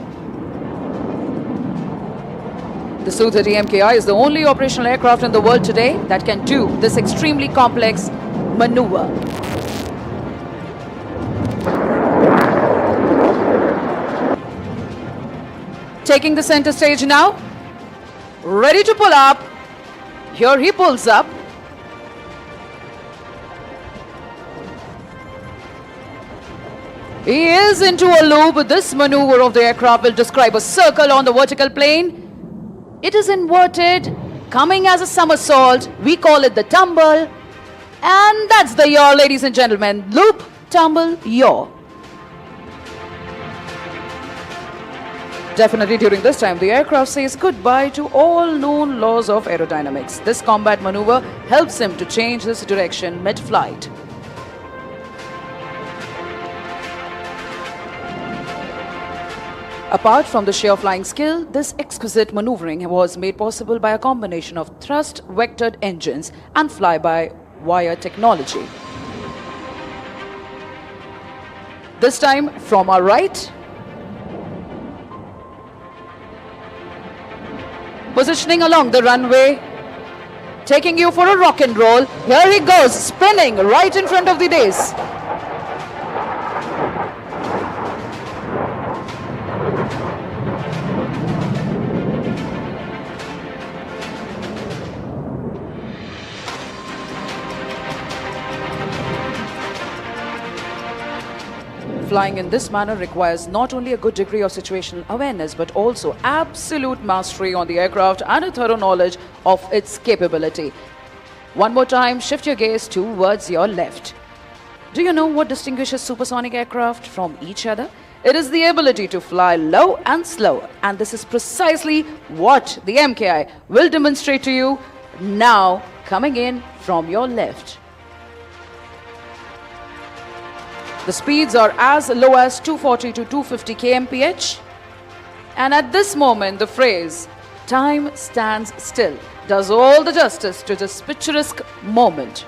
The Su-30 MKI is the only operational aircraft in the world today that can do this extremely complex maneuver. Taking the center stage now, ready to pull up. Here he pulls up. He is into a loop. This maneuver of the aircraft will describe a circle on the vertical plane. It is inverted, coming as a somersault. We call it the tumble. And that's the yaw, ladies and gentlemen. Loop, tumble, yaw. Definitely during this time, the aircraft says goodbye to all known laws of aerodynamics. This combat maneuver helps him to change his direction mid-flight. Apart from the sheer flying skill, this exquisite maneuvering was made possible by a combination of thrust-vectored engines and fly-by-wire technology. This time from our right, positioning along the runway, taking you for a rock and roll. Here he goes, spinning right in front of the dais. Flying in this manner requires not only a good degree of situational awareness but also absolute mastery on the aircraft and a thorough knowledge of its capability. One more time, shift your gaze towards your left. Do you know what distinguishes supersonic aircraft from each other? It is the ability to fly low and slow, and this is precisely what the MKI will demonstrate to you now, coming in from your left. The speeds are as low as 240 to 250 kmph. And at this moment, the phrase, "time stands still," does all the justice to this picturesque moment.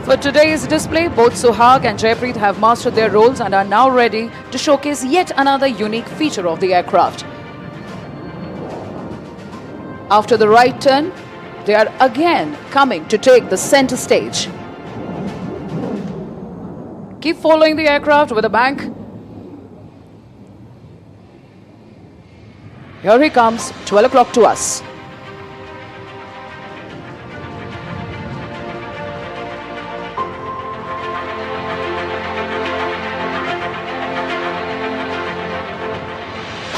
For today's display, both Suhag and Jaipreet have mastered their roles and are now ready to showcase yet another unique feature of the aircraft. After the right turn, they are again coming to take the center stage. Keep following the aircraft with a bank. Here he comes, 12 o'clock to us.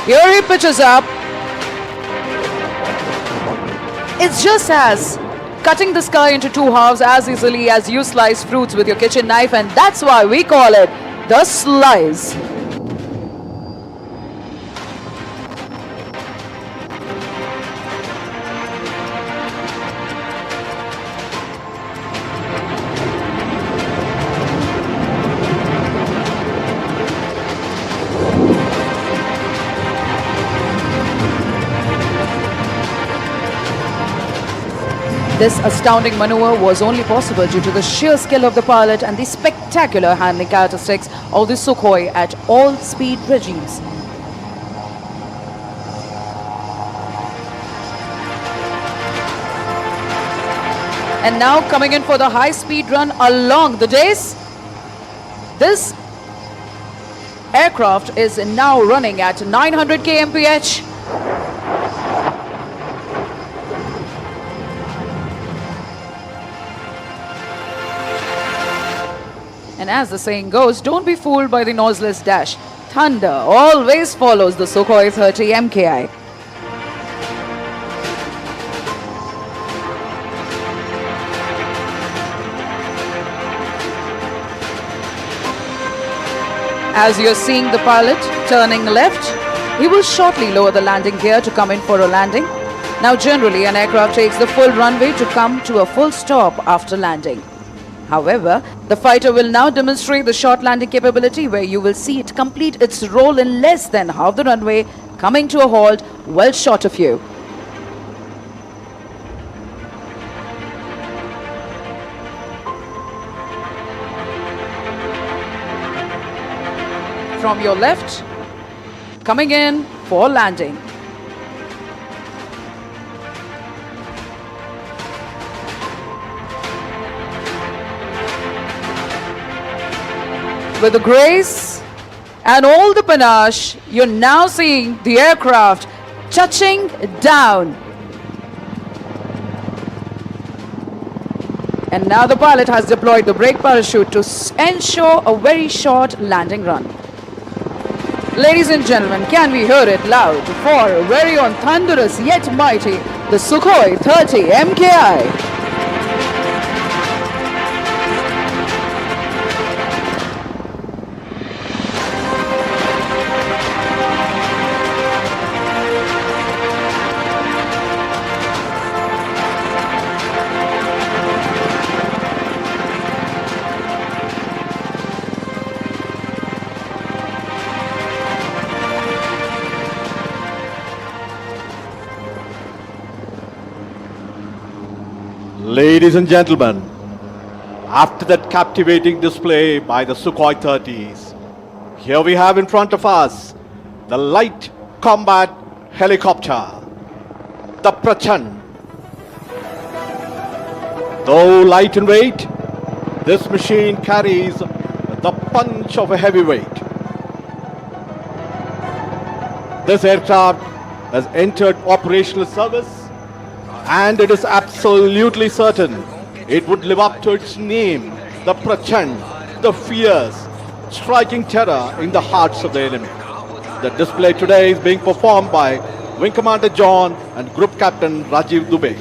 Here he pitches up. It's just as cutting the sky into two halves as easily as you slice fruits with your kitchen knife, and that's why we call it the slice. This astounding maneuver was only possible due to the sheer skill of the pilot and the spectacular handling characteristics of the Sukhoi at all speed regimes. And now coming in for the high-speed run along the dais, this aircraft is now running at 900 kmph. And as the saying goes, don't be fooled by the noiseless dash. Thunder always follows the Sukhoi 30 MKI. As you're seeing the pilot turning left, he will shortly lower the landing gear to come in for a landing. Now generally an aircraft takes the full runway to come to a full stop after landing. However, the fighter will now demonstrate the short landing capability where you will see it complete its roll in less than half the runway, coming to a halt well short of you. From your left, coming in for landing. With the grace and all the panache, you're now seeing the aircraft touching down. And now the pilot has deployed the brake parachute to ensure a very short landing run. Ladies and gentlemen, can we hear it loud for very on thunderous yet mighty, the Sukhoi 30 MKI. Ladies and gentlemen, after that captivating display by the Sukhoi 30s, here we have in front of us the light combat helicopter, the Prachand. Though light in weight, this machine carries the punch of a heavyweight. This aircraft has entered operational service, and it is absolutely certain it would live up to its name, the Prachand, the fierce, striking terror in the hearts of the enemy. The display today is being performed by Wing Commander John and Group Captain Rajiv Dubey.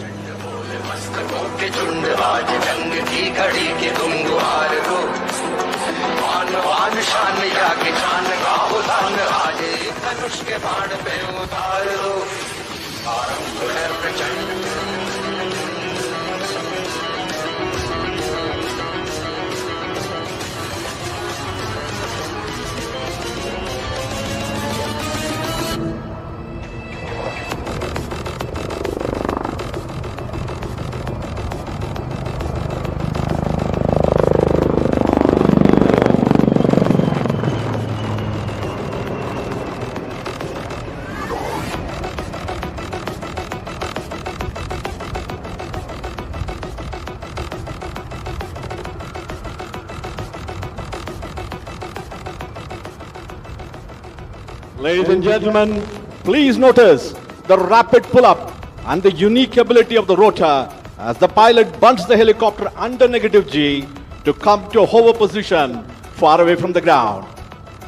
Ladies and gentlemen, please notice the rapid pull-up and the unique ability of the rotor as the pilot bunts the helicopter under negative G to come to a hover position far away from the ground.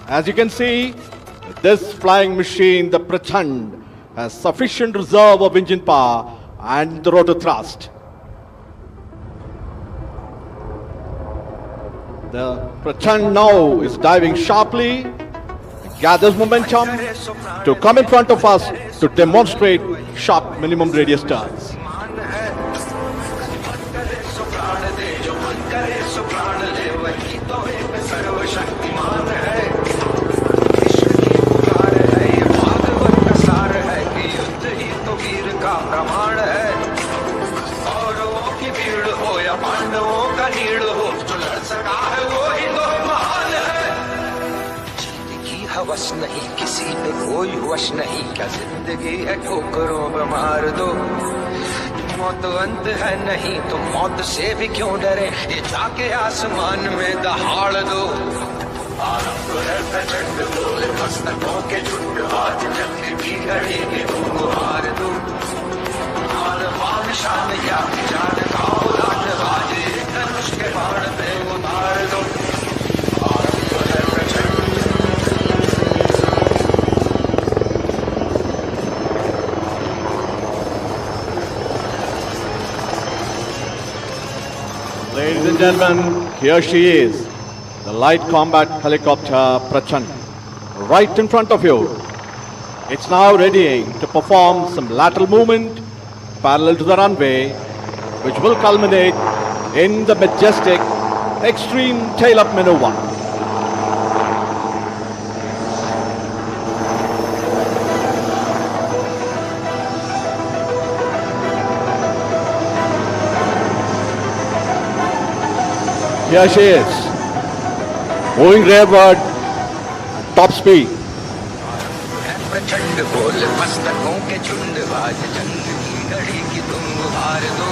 As you can see, this flying machine, the Prachand, has sufficient reserve of engine power and the rotor thrust. The Prachand now is diving sharply, gathers momentum to come in front of us to demonstrate sharp minimum radius turns. हवस नहीं किसी पे कोई वश नहीं क्या जिंदगी है ठोकरों पे मार दो मौत अंत है नहीं तो मौत से भी क्यों डरे ये जाके आसमान में दहाड़ दो आरंभ है प्रचंड बोले मस्तकों के झुंड आज जंग की घड़ी के गुहार दो आन बान शान या जान का उलाट बाजे धनुष के बाण पे उतार दो आरंभ है प्रचंड. Ladies and gentlemen, here she is, the light combat helicopter Prachand, right in front of you. It's now readying to perform some lateral movement parallel to the runway, which will culminate in the majestic extreme tail-up maneuver. Here she is, moving rearward, top speed. प्रचंड बोल मस्तकों के झुंड आज जंग की घड़ी की तुम गुहार दो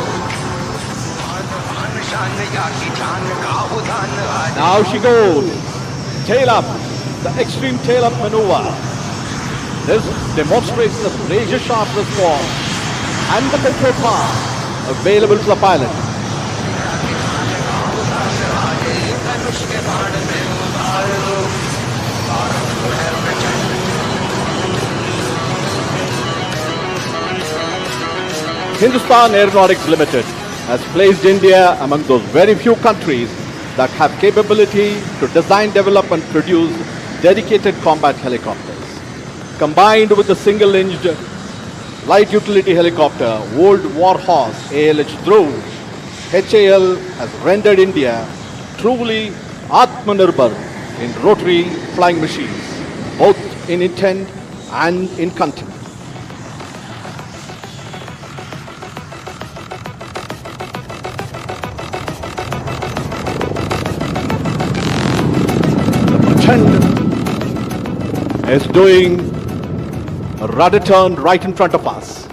आन शान या की जान का उदान आज. Now she goes, tail up, the extreme tail up maneuver. This demonstrates the razor sharp response and the control power available to the pilot. धनुष के बाण में उतार दो भारत को है प्रचंड Hindustan Aeronautics Limited has placed India among those very few countries that have capability to design, develop and produce dedicated combat helicopters. Combined with the single-engine light utility helicopter, Old Warhorse ALH Dhruv, HAL has rendered India truly Atmanirbhar in rotary flying machines, both in intent and in content. Is doing a rudder turn right in front of us.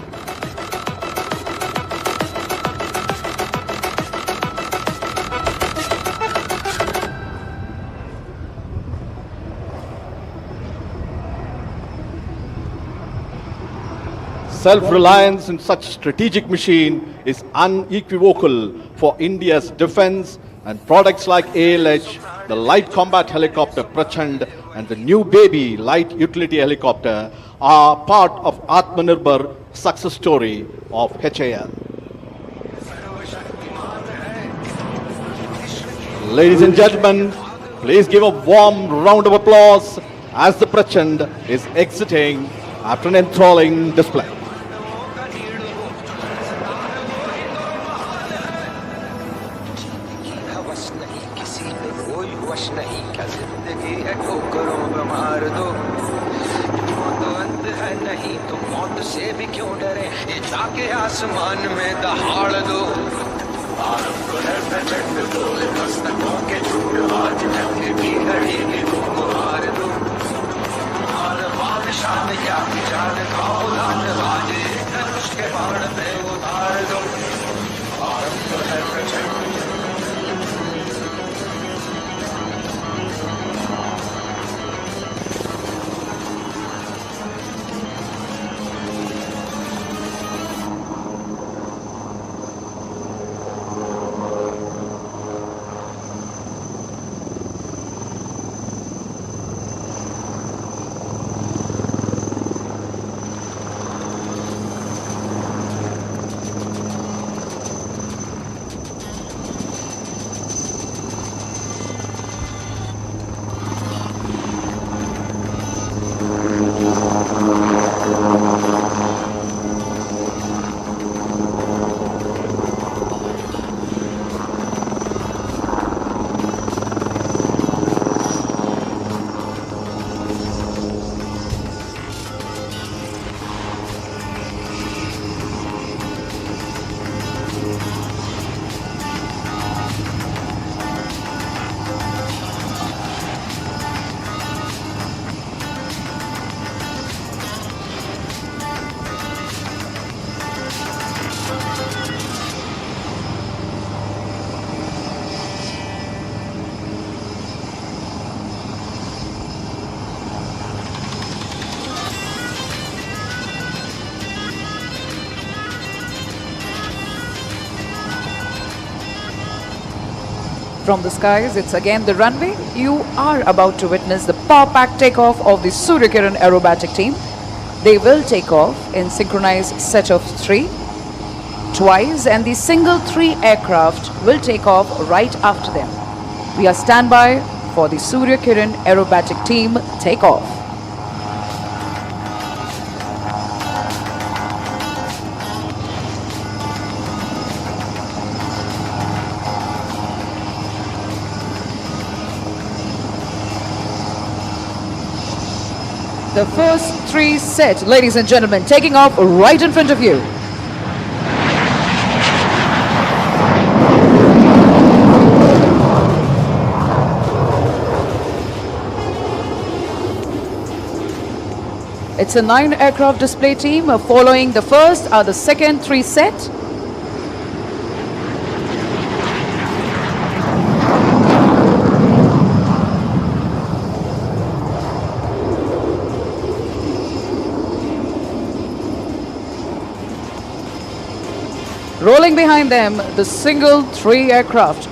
Self-reliance in such strategic machine is unequivocal for India's defense, and products like ALH, the light combat helicopter Prachand and the new baby light utility helicopter are part of Atmanirbhar success story of HAL. Ladies and gentlemen, please give a warm round of applause as the Prachand is exiting after an enthralling display. हवस नहीं किसी पे कोई वश नहीं क्या जिंदगी है ठोकरों में मार दो मौत अंत है नहीं तो मौत से भी क्यों डरे ये जाके आसमान में दहाड़ दो भारत को है प्रचंड गोल मस्तकों के झूठ आज नंगे भी घड़ी भी तुम हार दो हार बादशाह में क्या जान खाओ लान बाजे धनुष के बाण में उतार दो भारत को है प्रचंड From the skies, it's again the runway. You are about to witness the power-packed takeoff of the Surya Kiran aerobatic team. They will take off in synchronized set of 3 twice, and the single 3 aircraft will take off right after them. We are standby for the Surya Kiran aerobatic team takeoff. The first 3 set, ladies and gentlemen, taking off right in front of you. It's a 9 aircraft display team. Following the first are the second 3 set. Rolling behind them, the single 3 aircraft.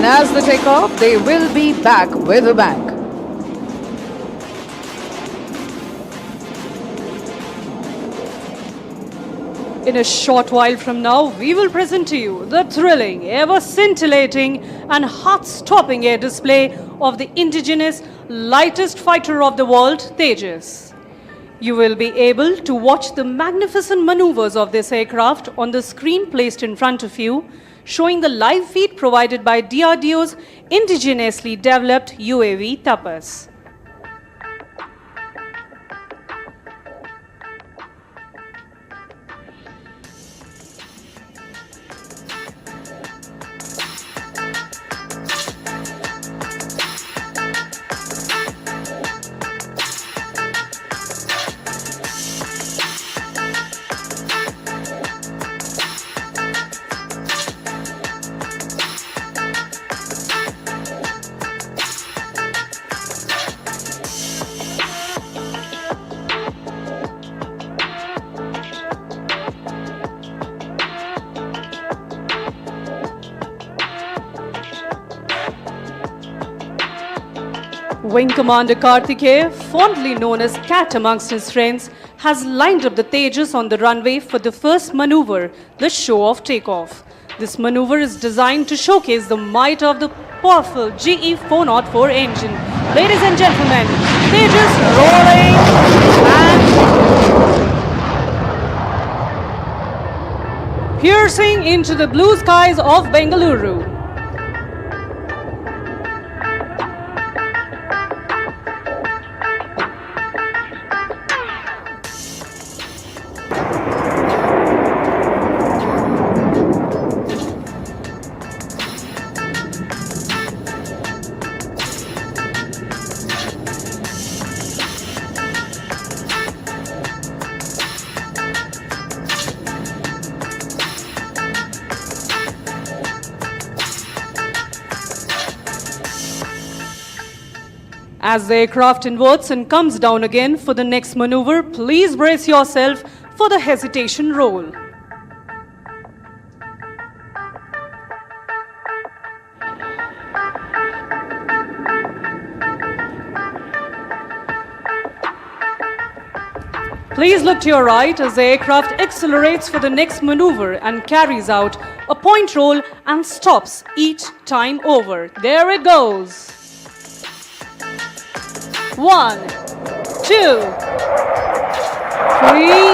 And as they take off, they will be back with a bang. In a short while from now, we will present to you the thrilling, ever-scintillating and heart-stopping air display of the indigenous lightest fighter of the world, Tejas. You will be able to watch the magnificent maneuvers of this aircraft on the screen placed in front of you, showing the live feed provided by DRDO's indigenously developed UAV Tapas. Wing Commander Karthikeya, fondly known as Cat amongst his friends, has lined up the Tejas on the runway for the first maneuver, the show-off takeoff. This maneuver is designed to showcase the might of the powerful GE 404 engine. Ladies and gentlemen, Tejas rolling and piercing into the blue skies of Bengaluru. As the aircraft inverts and comes down again for the next maneuver, please brace yourself for the hesitation roll. Please look to your right as the aircraft accelerates for the next maneuver and carries out a point roll and stops each time over. There it goes. 1, 2, 3,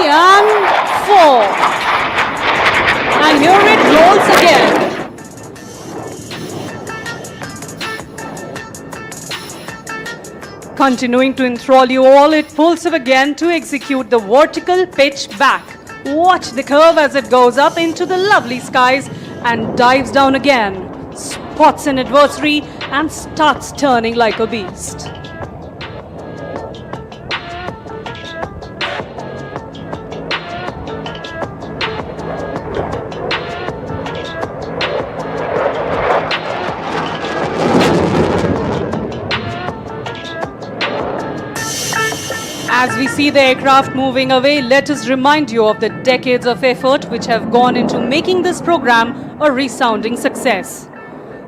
and 4. And here it rolls again. Continuing to enthrall you all, it pulls up again to execute the vertical pitch back. Watch the curve as it goes up into the lovely skies and dives down again, spots an adversary and starts turning like a beast. As we see the aircraft moving away, let us remind you of the decades of effort which have gone into making this program a resounding success.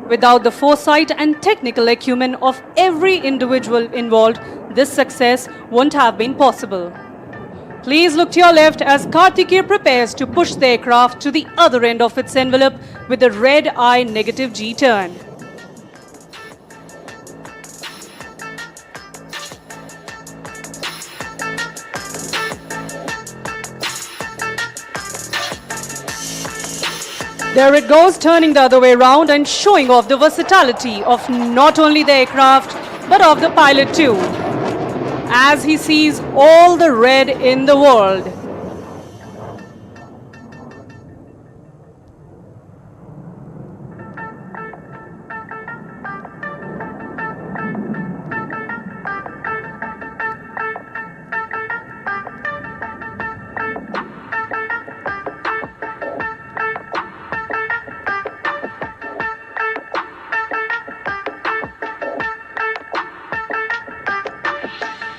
Without the foresight and technical acumen of every individual involved, this success wouldn't have been possible. Please look to your left as Karthikeya prepares to push the aircraft to the other end of its envelope with the red eye negative G turn. There it goes, turning the other way around and showing off the versatility of not only the aircraft, but of the pilot too, as he sees all the red in the world.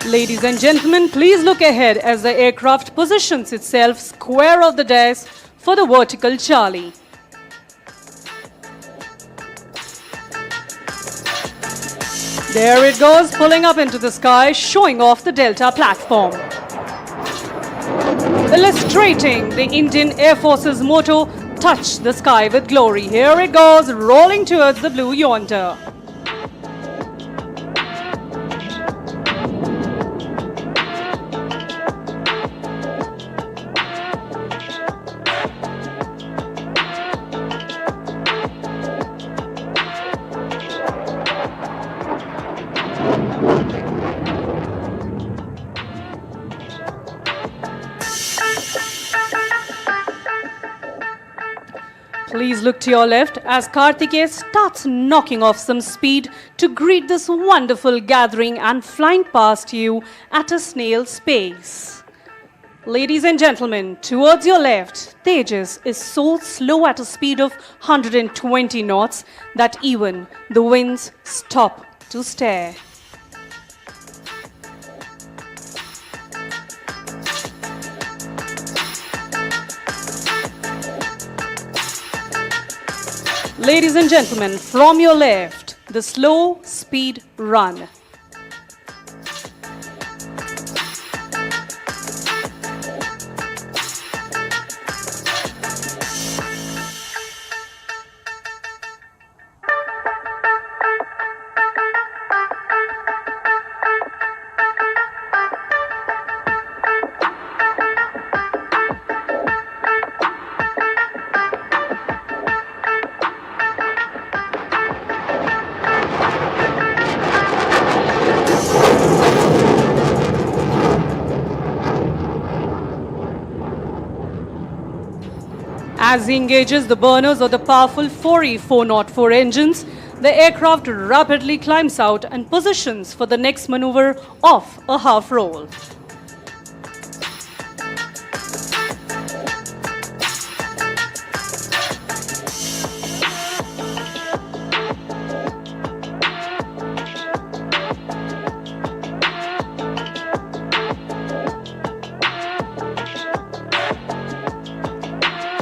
Ladies and gentlemen, please look ahead as the aircraft positions itself square of the dais for the vertical Charlie. There it goes, pulling up into the sky, showing off the Delta platform. Illustrating the Indian Air Force's motto, touch the sky with glory. Here it goes, rolling towards the blue yonder. Please look to your left as Karthikeya starts knocking off some speed to greet this wonderful gathering and flying past you at a snail's pace. Ladies and gentlemen, towards your left, Tejas is so slow at a speed of 120 knots that even the winds stop to stare. Ladies and gentlemen, from your left, the slow speed run. As he engages the burners of the powerful 4E404 engines, the aircraft rapidly climbs out and positions for the next maneuver of a half roll.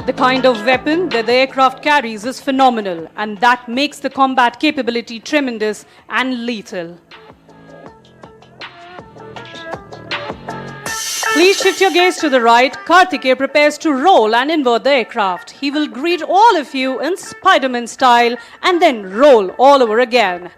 The kind of weapon that the aircraft carries is phenomenal, and that makes the combat capability tremendous and lethal. Please shift your gaze to the right. Karthikeya prepares to roll and invert the aircraft. He will greet all of you in Spider-Man style and then roll all over again.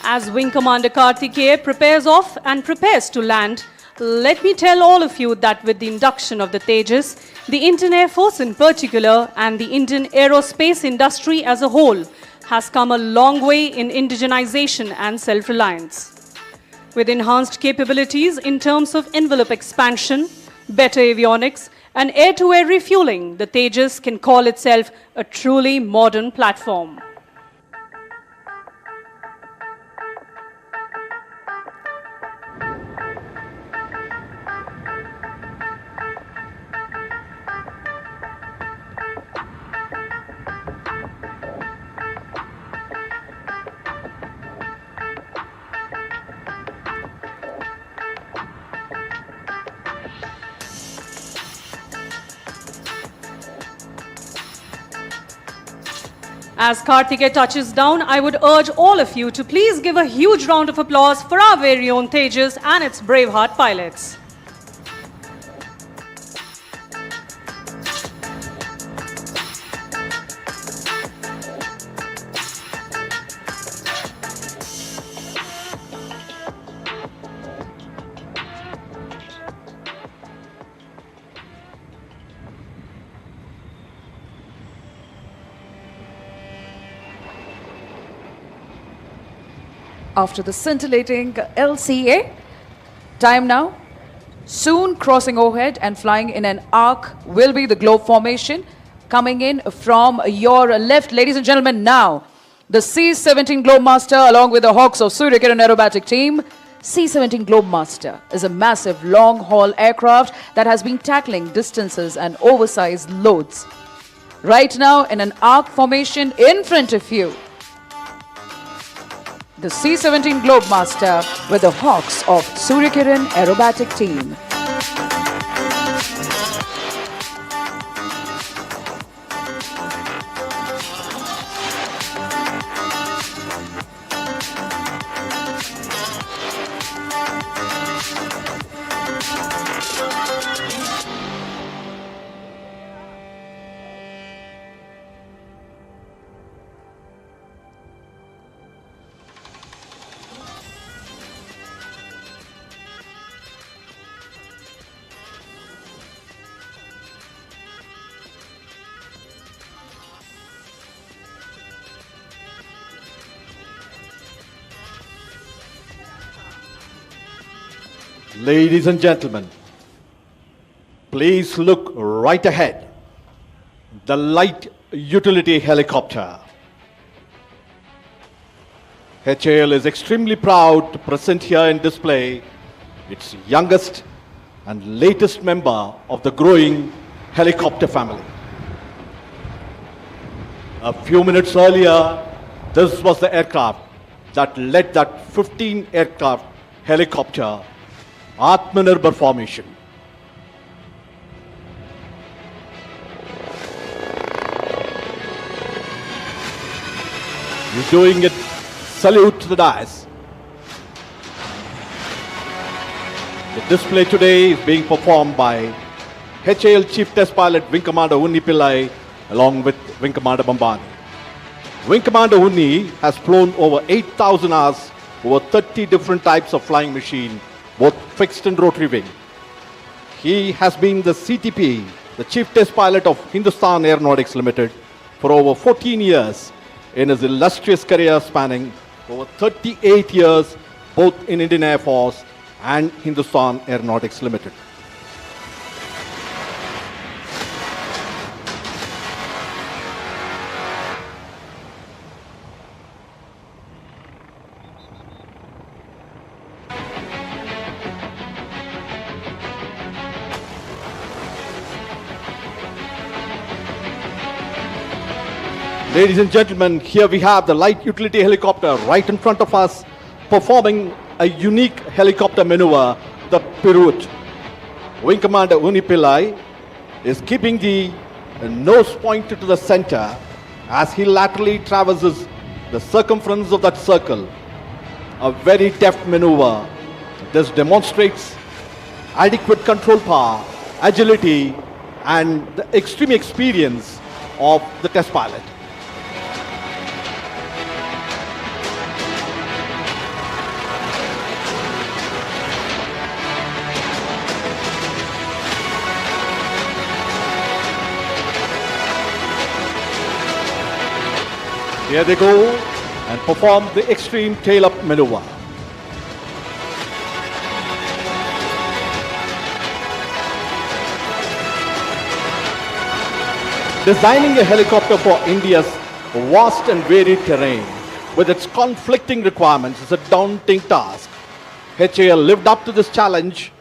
As Wing Commander Karthikeya prepares off and prepares to land, let me tell all of you that with the induction of the Tejas, the Indian Air Force in particular and the Indian aerospace industry as a whole has come a long way in indigenization and self-reliance. With enhanced capabilities in terms of envelope expansion, better avionics, and air-to-air refueling, the Tejas can call itself a truly modern platform. As Karthikeya touches down, I would urge all of you to please give a huge round of applause for our very own Tejas and its braveheart pilots. After the scintillating LCA, time now, soon crossing overhead and flying in an arc will be the globe formation coming in from your left. Ladies and gentlemen, now the C-17 Globemaster along with the Hawks of Surya Kiran aerobatic team. C-17 Globemaster is a massive long-haul aircraft that has been tackling distances and oversized loads. Right now in an arc formation in front of you, the C-17 Globemaster with the Hawks of Suryakiran Aerobatic Team. Ladies and gentlemen, please look right ahead. The light utility helicopter. HAL is extremely proud to present here in display its youngest and latest member of the growing helicopter family. A few minutes earlier, this was the aircraft that led that 15 aircraft helicopter Atmanirbhar formation. You're doing it. Salute to the dais. The display today is being performed by HAL Chief Test Pilot Wing Commander Unni Pillai along with Wing Commander Bambani. Wing Commander Unni has flown over 8,000 hours over 30 different types of flying machine, both fixed and rotary wing. He has been the CTP, the Chief Test Pilot of Hindustan Aeronautics Limited, for over 14 years in his illustrious career spanning over 38 years both in Indian Air Force and Hindustan Aeronautics Limited. Ladies and gentlemen, here we have the light utility helicopter right in front of us performing a unique helicopter maneuver, the pirouette. Wing Commander Unni Pillai is keeping the nose pointed to the center as he laterally traverses the circumference of that circle. A very deft maneuver. This demonstrates adequate control power, agility, and the extreme experience of the test pilot. Here they go and perform the extreme tail-up maneuver. Designing a helicopter for India's vast and varied terrain with its conflicting requirements is a daunting task. HAL lived up to this challenge,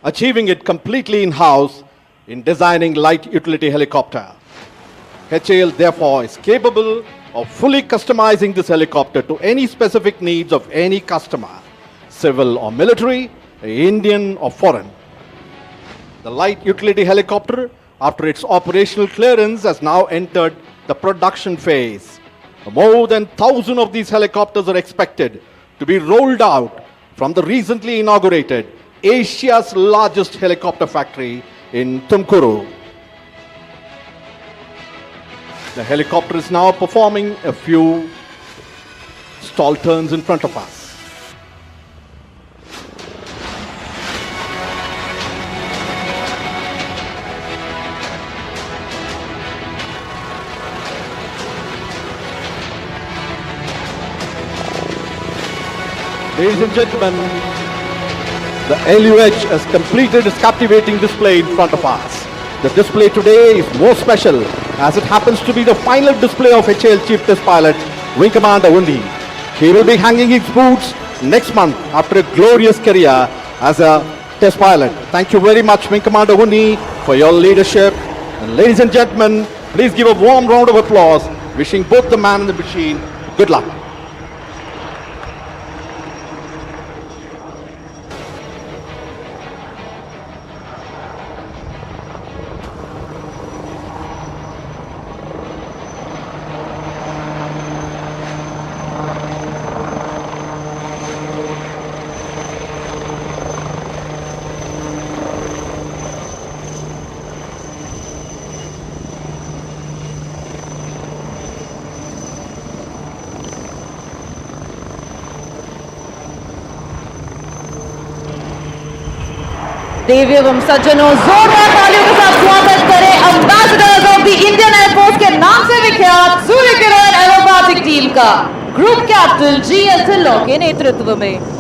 achieving it completely in-house in designing light utility helicopter. HAL therefore is capable of fully customizing this helicopter to any specific needs of any customer, civil or military, Indian or foreign. The light utility helicopter, after its operational clearance, has now entered the production phase. More than 1,000 of these helicopters are expected to be rolled out from the recently inaugurated Asia's largest helicopter factory in Tumkuru. The helicopter is now performing a few stall turns in front of us. Ladies and gentlemen, the LUH has completed its captivating display in front of us. The display today is more special as it happens to be the final display of HAL Chief Test Pilot Wing Commander Unni. He will be hanging his boots next month after a glorious career as a test pilot. Thank you very much, Wing Commander Unni, for your leadership. And ladies and gentlemen, please give a warm round of applause, wishing both the man and the machine good luck. देवी एवं सज्जनों, जोरदार तालियों के साथ स्वागत करें ambassadors of the Indian air force के नाम से विख्यात सूर्य किरण एरोबैटिक टीम का ग्रुप कैप्टन जी.एस. ढिल्लों के नेतृत्व में।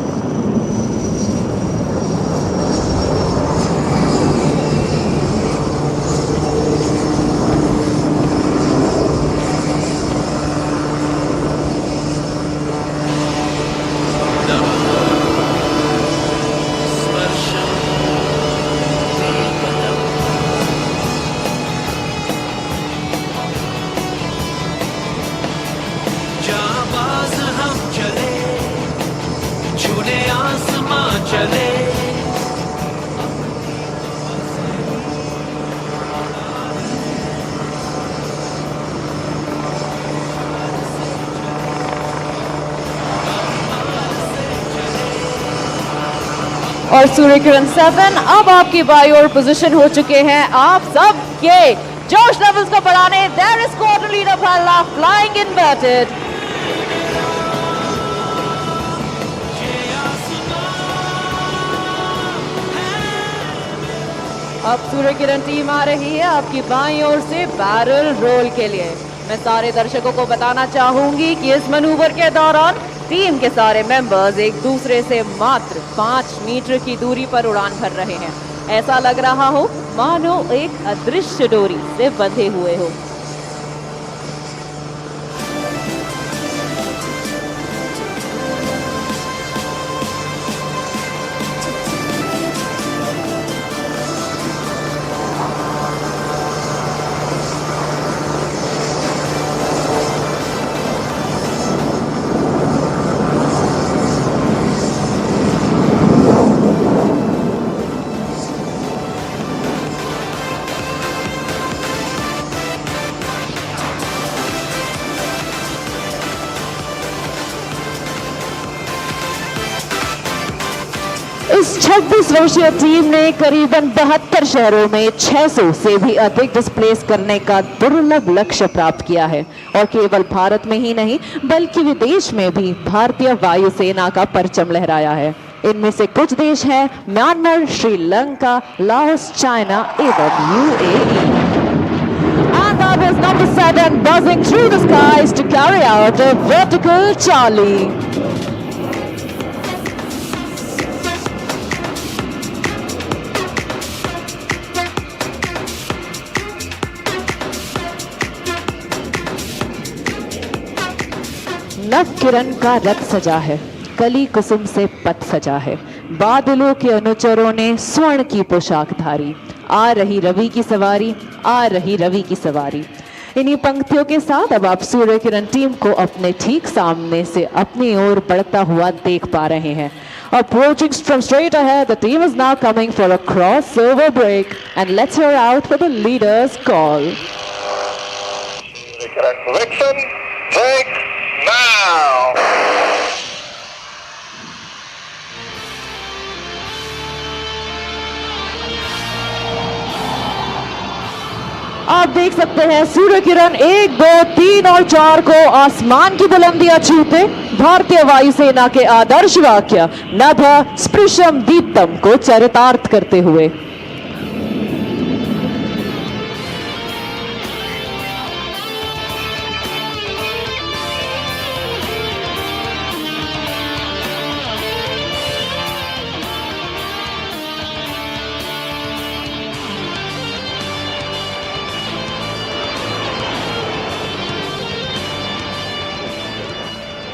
और सूर्य किरण 7 अब आपकी बाई ओर पोजीशन हो चुके हैं। आप सब के जोश लेवल्स को बढ़ाने देयर इज क्वार्टर लीडर पहला फ्लाइंग इन्वर्टेड। अब सूर्य किरण टीम आ रही है आपकी बाईं ओर से बैरल रोल के लिए। मैं सारे दर्शकों को बताना चाहूंगी कि इस मैनूवर के दौरान टीम के सारे मेंबर्स एक दूसरे से मात्र 5 मीटर की दूरी पर उड़ान भर रहे हैं। ऐसा लग रहा हो मानो एक अदृश्य डोरी से बंधे हुए हो। इस 26 वर्षीय टीम ने करीबन 72 शहरों में 600 से भी अधिक डिस्प्लेस करने का दुर्लभ लक्ष्य प्राप्त किया है और केवल भारत में ही नहीं बल्कि विदेश में भी भारतीय वायुसेना का परचम लहराया है। इनमें से कुछ देश हैं म्यांमार, श्रीलंका, लाओस, चाइना एवं UAE. And that was number 7 buzzing through the skies to carry out a vertical Charlie. नव किरण का रथ सजा है, कली कुसुम से पथ सजा है, बादलों के अनुचरों ने स्वर्ण की पोशाक धारी, आ रही रवि की सवारी, आ रही रवि की सवारी। इन्हीं पंक्तियों के साथ अब आप सूर्य किरण टीम को अपने ठीक सामने से अपनी ओर बढ़ता हुआ देख पा रहे हैं। Approaching from straight ahead, the team is now coming for a crossover break, and let's hear out for the leader's call. The correct direction, break now. आप देख सकते हैं सूर्य किरण 1, 2, 3 और 4 को आसमान की बुलंदियां छूते भारतीय वायुसेना के आदर्श वाक्य नभ स्पृशम दीप्तम को चरितार्थ करते हुए।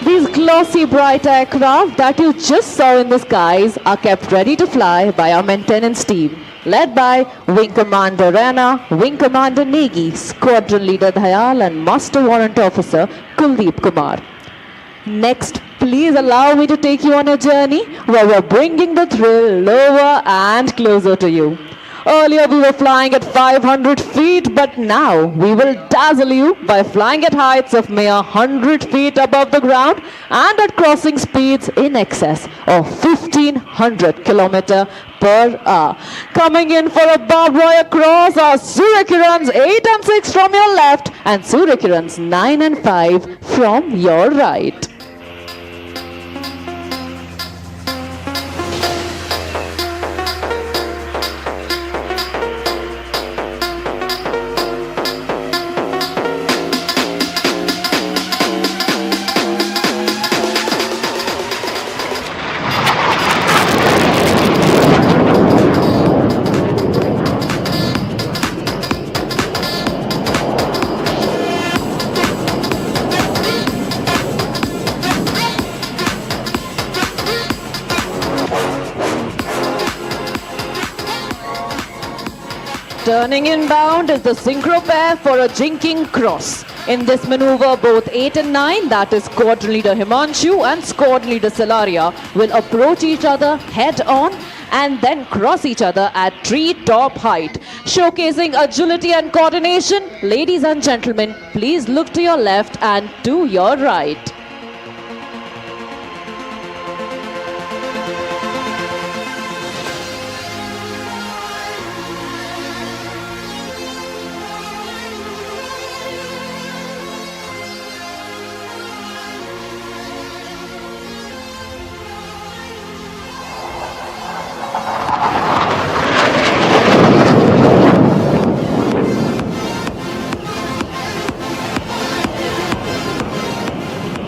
These glossy bright aircraft that you just saw in the skies are kept ready to fly by our maintenance team, led by Wing Commander Rana, Wing Commander Negi, Squadron Leader Dayal and Master Warrant Officer Kuldeep Kumar. Next, please allow me to take you on a journey where we're bringing the thrill lower and closer to you. Earlier we were flying at 500 feet, but now we will dazzle you by flying at heights of mere 100 feet above the ground and at crossing speeds in excess of 1500 km per hour. Coming in for a barbed wire cross are Surya Kiran's 8 and 6 from your left and Surya Kiran's 9 and 5 from your right. Turning inbound is the synchro pair for a jinking cross. In this maneuver, both 8 and 9, that is squadron leader Himanshu and squadron leader Salaria, will approach each other head on and then cross each other at tree top height. Showcasing agility and coordination, ladies and gentlemen, please look to your left and to your right.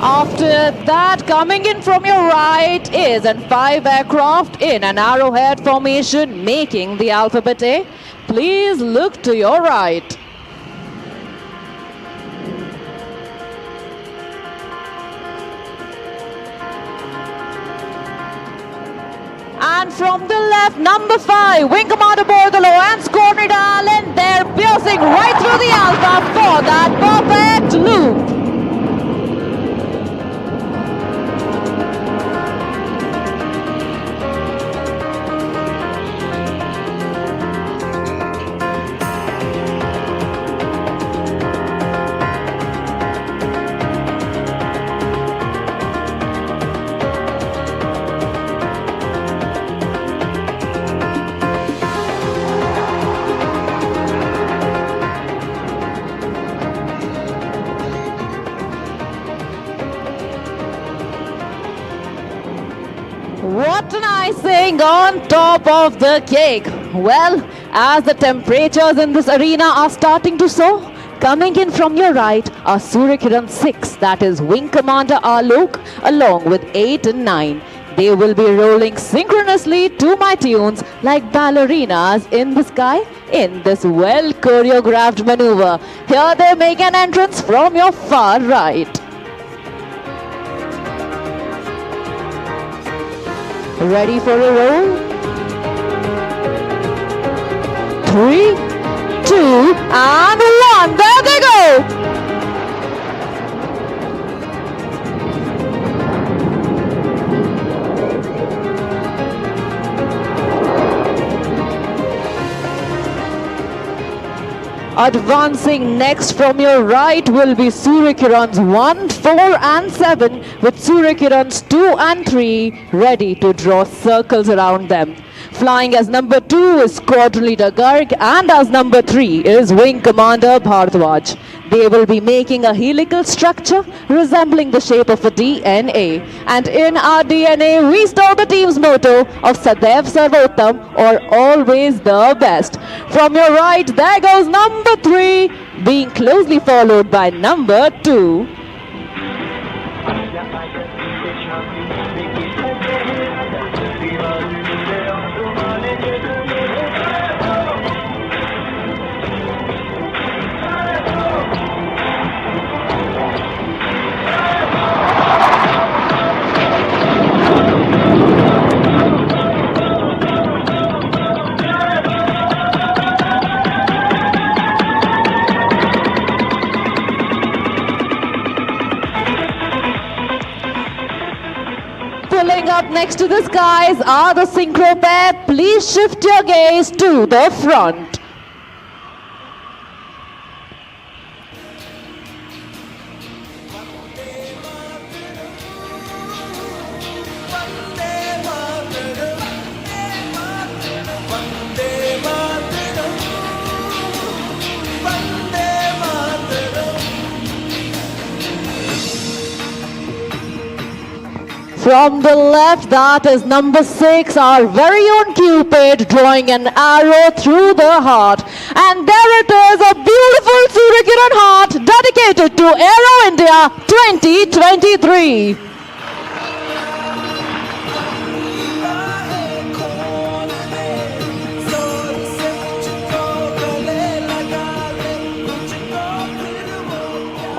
After that, coming in from your right is an 5 aircraft in an arrowhead formation making the alphabet A. Please look to your right. And from the left, number 5, Wing Commander Bordalo and Squadron Leader Allen, they're piercing right through the alpha for that perfect loop. What an icing on top of the cake. Well, as the temperatures in this arena are starting to soar, coming in from your right are Surya Kiran 6, that is Wing Commander Alok, along with 8 and 9. They will be rolling synchronously to my tunes like ballerinas in the sky in this well choreographed maneuver. Here they make an entrance from your far right. Ready for a roll? 3, 2, and 1. There they go! Advancing next from your right will be Surya Kiran's 1, 4 and 7 with Surya Kiran's 2 and 3 ready to draw circles around them. Flying as number 2 is Squadron Leader Garg and as number 3 is Wing Commander Bhardwaj. They will be making a helical structure resembling the shape of a DNA. And in our DNA, we store the team's motto of Sadaiv Sarvottam, or always the best. From your right, there goes number 3, being closely followed by number 2. Pulling up next to the skies are the synchro pair. Please shift your gaze to the front. From the left, that is number 6, our very own Cupid, drawing an arrow through the heart. And there it is, a beautiful Surya Kiran heart dedicated to Aero India 2023.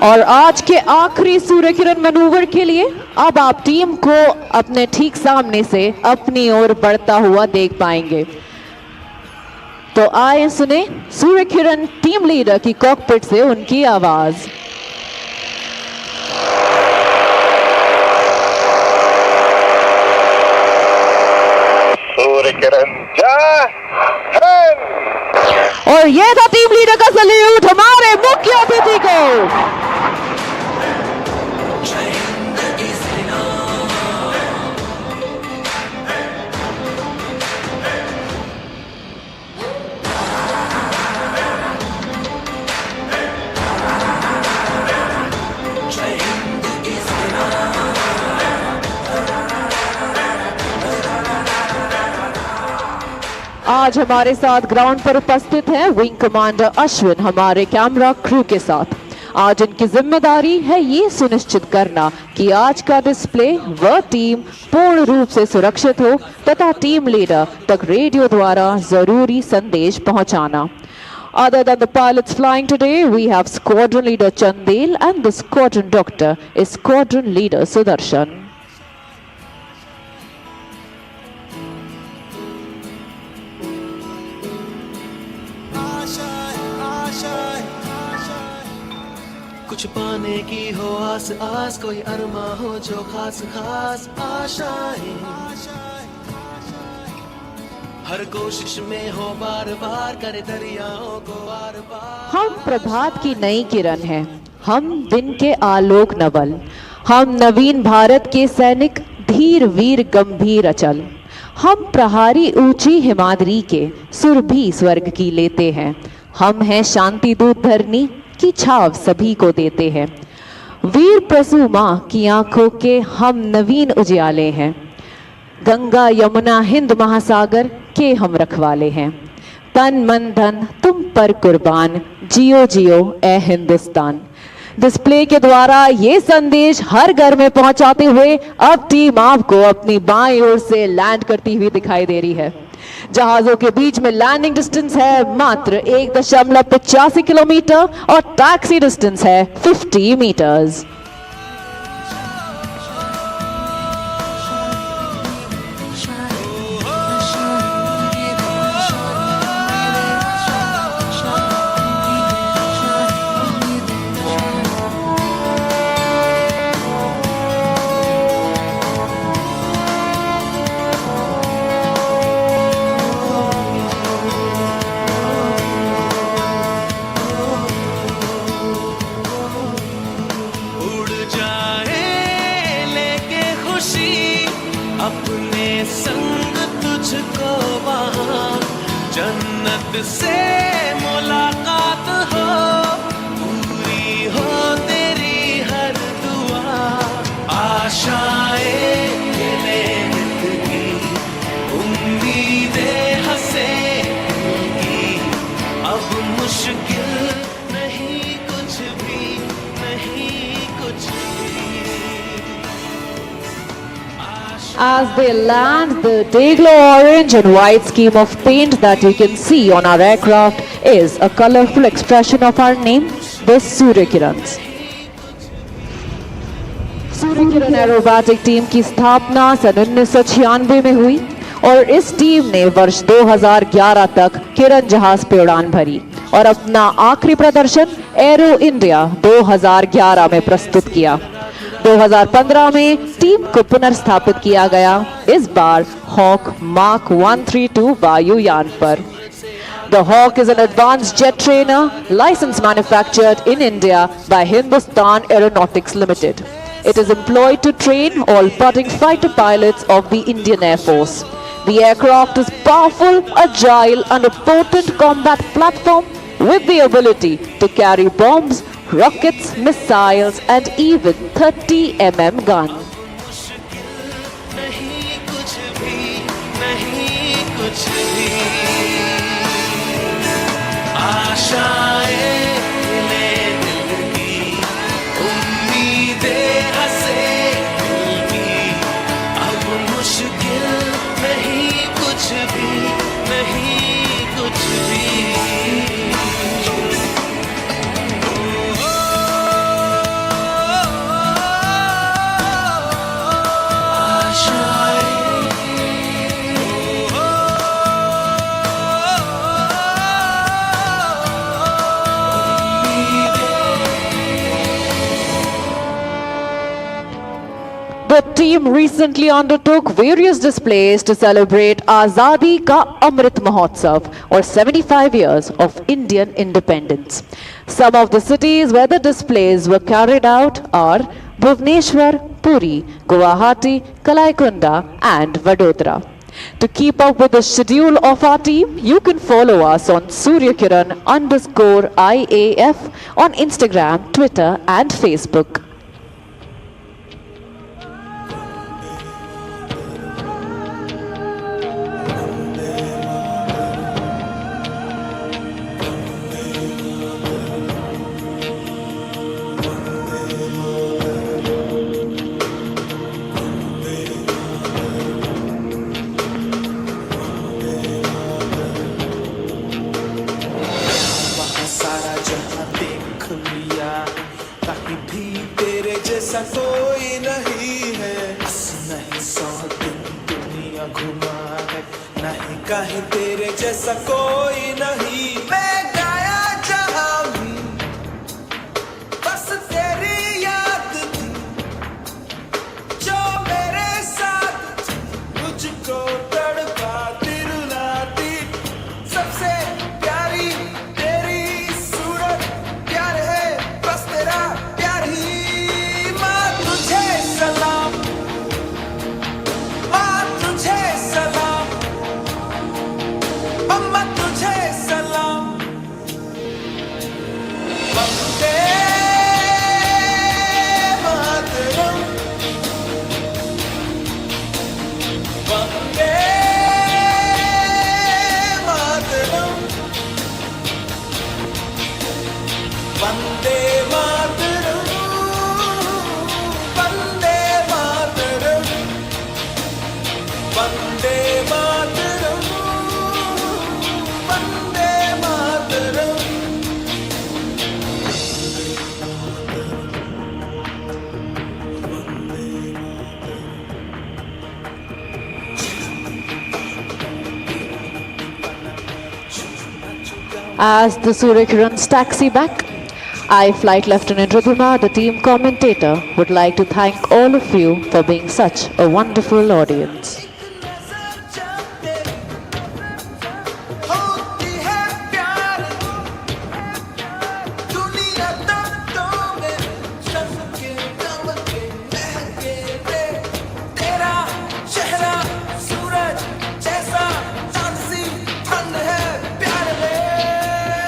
और आज के आखिरी Surya Kiran manoeuvre के लिए अब आप team को अपने ठीक सामने से अपनी ओर बढ़ता हुआ देख पाएंगे। तो आए सुने सूर्य किरण टीम लीडर की कॉकपिट से उनकी आवाज। सूर्य किरण जय हिंद। और ये था टीम लीडर का सल्यूट हमारे मुख्य अतिथि को। आज हमारे साथ ग्राउंड पर उपस्थित हैं विंग कमांडर अश्विन हमारे कैमरा क्रू के साथ। आज इनकी जिम्मेदारी है ये सुनिश्चित करना कि आज का डिस्प्ले व टीम पूर्ण रूप से सुरक्षित हो तथा टीम लीडर तक रेडियो द्वारा जरूरी संदेश पहुंचाना। Other than the pilots flying today, we have Squadron Leader Chandel and the Squadron Doctor is Squadron Leader Sudarshan. कुछ पाने की हो आस आस, कोई अरमा हो जो खास खास आशाएं, हर कोशिश में हो बार बार करे दरियाओं को बार बार। हम प्रभात की नई किरण हैं, हम दिन के आलोक नवल, हम नवीन भारत के सैनिक धीर वीर गंभीर अचल, हम प्रहारी ऊंची हिमाद्री के सुरभि स्वर्ग की लेते हैं, हम हैं शांति दूत धरनी की छाव सभी को देते हैं, वीर प्रसू माँ की आंखों के हम नवीन उजियाले हैं, गंगा यमुना हिंद महासागर के हम रखवाले हैं, तन मन धन तुम पर कुर्बान, जियो जियो ए हिंदुस्तान। डिस्प्ले के द्वारा ये संदेश हर घर में पहुंचाते हुए अब टीम आपको अपनी बाईं ओर से लैंड करती हुई दिखाई दे रही है। जहाजों के बीच में लैंडिंग डिस्टेंस है मात्र 1.85 किलोमीटर और टैक्सी डिस्टेंस है 50 मीटर्स। अपने संग तुझको वहाँ जन्नत से मुलाकात हो, पूरी हो तेरी हर दुआ, आशाएं गिले दिल की, उम्मीदें हंसे की, अब मुश्किल नहीं कुछ भी, नहीं कुछ भी। As they land, the day-glow orange and white scheme of paint that you can see on our aircraft is a colorful expression of our name, the Surya Kirans. Surya Kiran aerobatic team की स्थापना सन 1996 में हुई और इस टीम ने वर्ष 2011 तक किरण जहाज पे उड़ान भरी और अपना आखिरी प्रदर्शन एरो इंडिया 2011 में प्रस्तुत किया। 2015 में टीम को पुनर्स्थापित किया गया, इस बार हॉक मार्क 132 वायुयान पर। The Hawk is an advanced jet trainer, license manufactured in India by Hindustan Aeronautics Limited. It is employed to train all budding fighter pilots of the Indian Air Force. The aircraft is powerful, agile, and a potent combat platform with the ability to carry bombs, rockets, missiles, and even 30 mm gun. नहीं कुछ भी, नहीं कुछ भी, आशाएं हिले दिल की, उम्मीदें हंसे दिल की, अब मुश्किल नहीं कुछ भी, नहीं कुछ भी। team recently undertook various displays to celebrate Azadi Ka Amrit Mahotsav, or 75 years of Indian independence. Some of the cities where the displays were carried out are Bhubaneswar, Puri, Guwahati, Kalaikunda and Vadodara. To keep up with the schedule of our team, you can follow us on Suryakiran_IAF on Instagram, Twitter and Facebook. सारा जहां देख लिया, कहीं भी तेरे जैसा कोई नहीं है। नहीं 100 दिन दुनिया घुमा है, नहीं कहीं तेरे जैसा कोई नहीं। मैं गाया जहां भी बस तेरी याद थी, जो मेरे साथ थी, मुझको तड़पाती रुलाती। सबसे प्यारी तेरी सूरत, प्यार है बस तेरा प्यार ही। माँ तुझे सलाम, माँ तुझे सलाम, अम्मा तुझे सलाम। Vande Mataram, Vande Mataram, Vande Mataram, Vande Mataram, Vande Mataram, Vande Mataram. As the Suryakirans taxi back, I, Flight Lieutenant Ridhima, the team commentator, would like to thank all of you for being such a wonderful audience.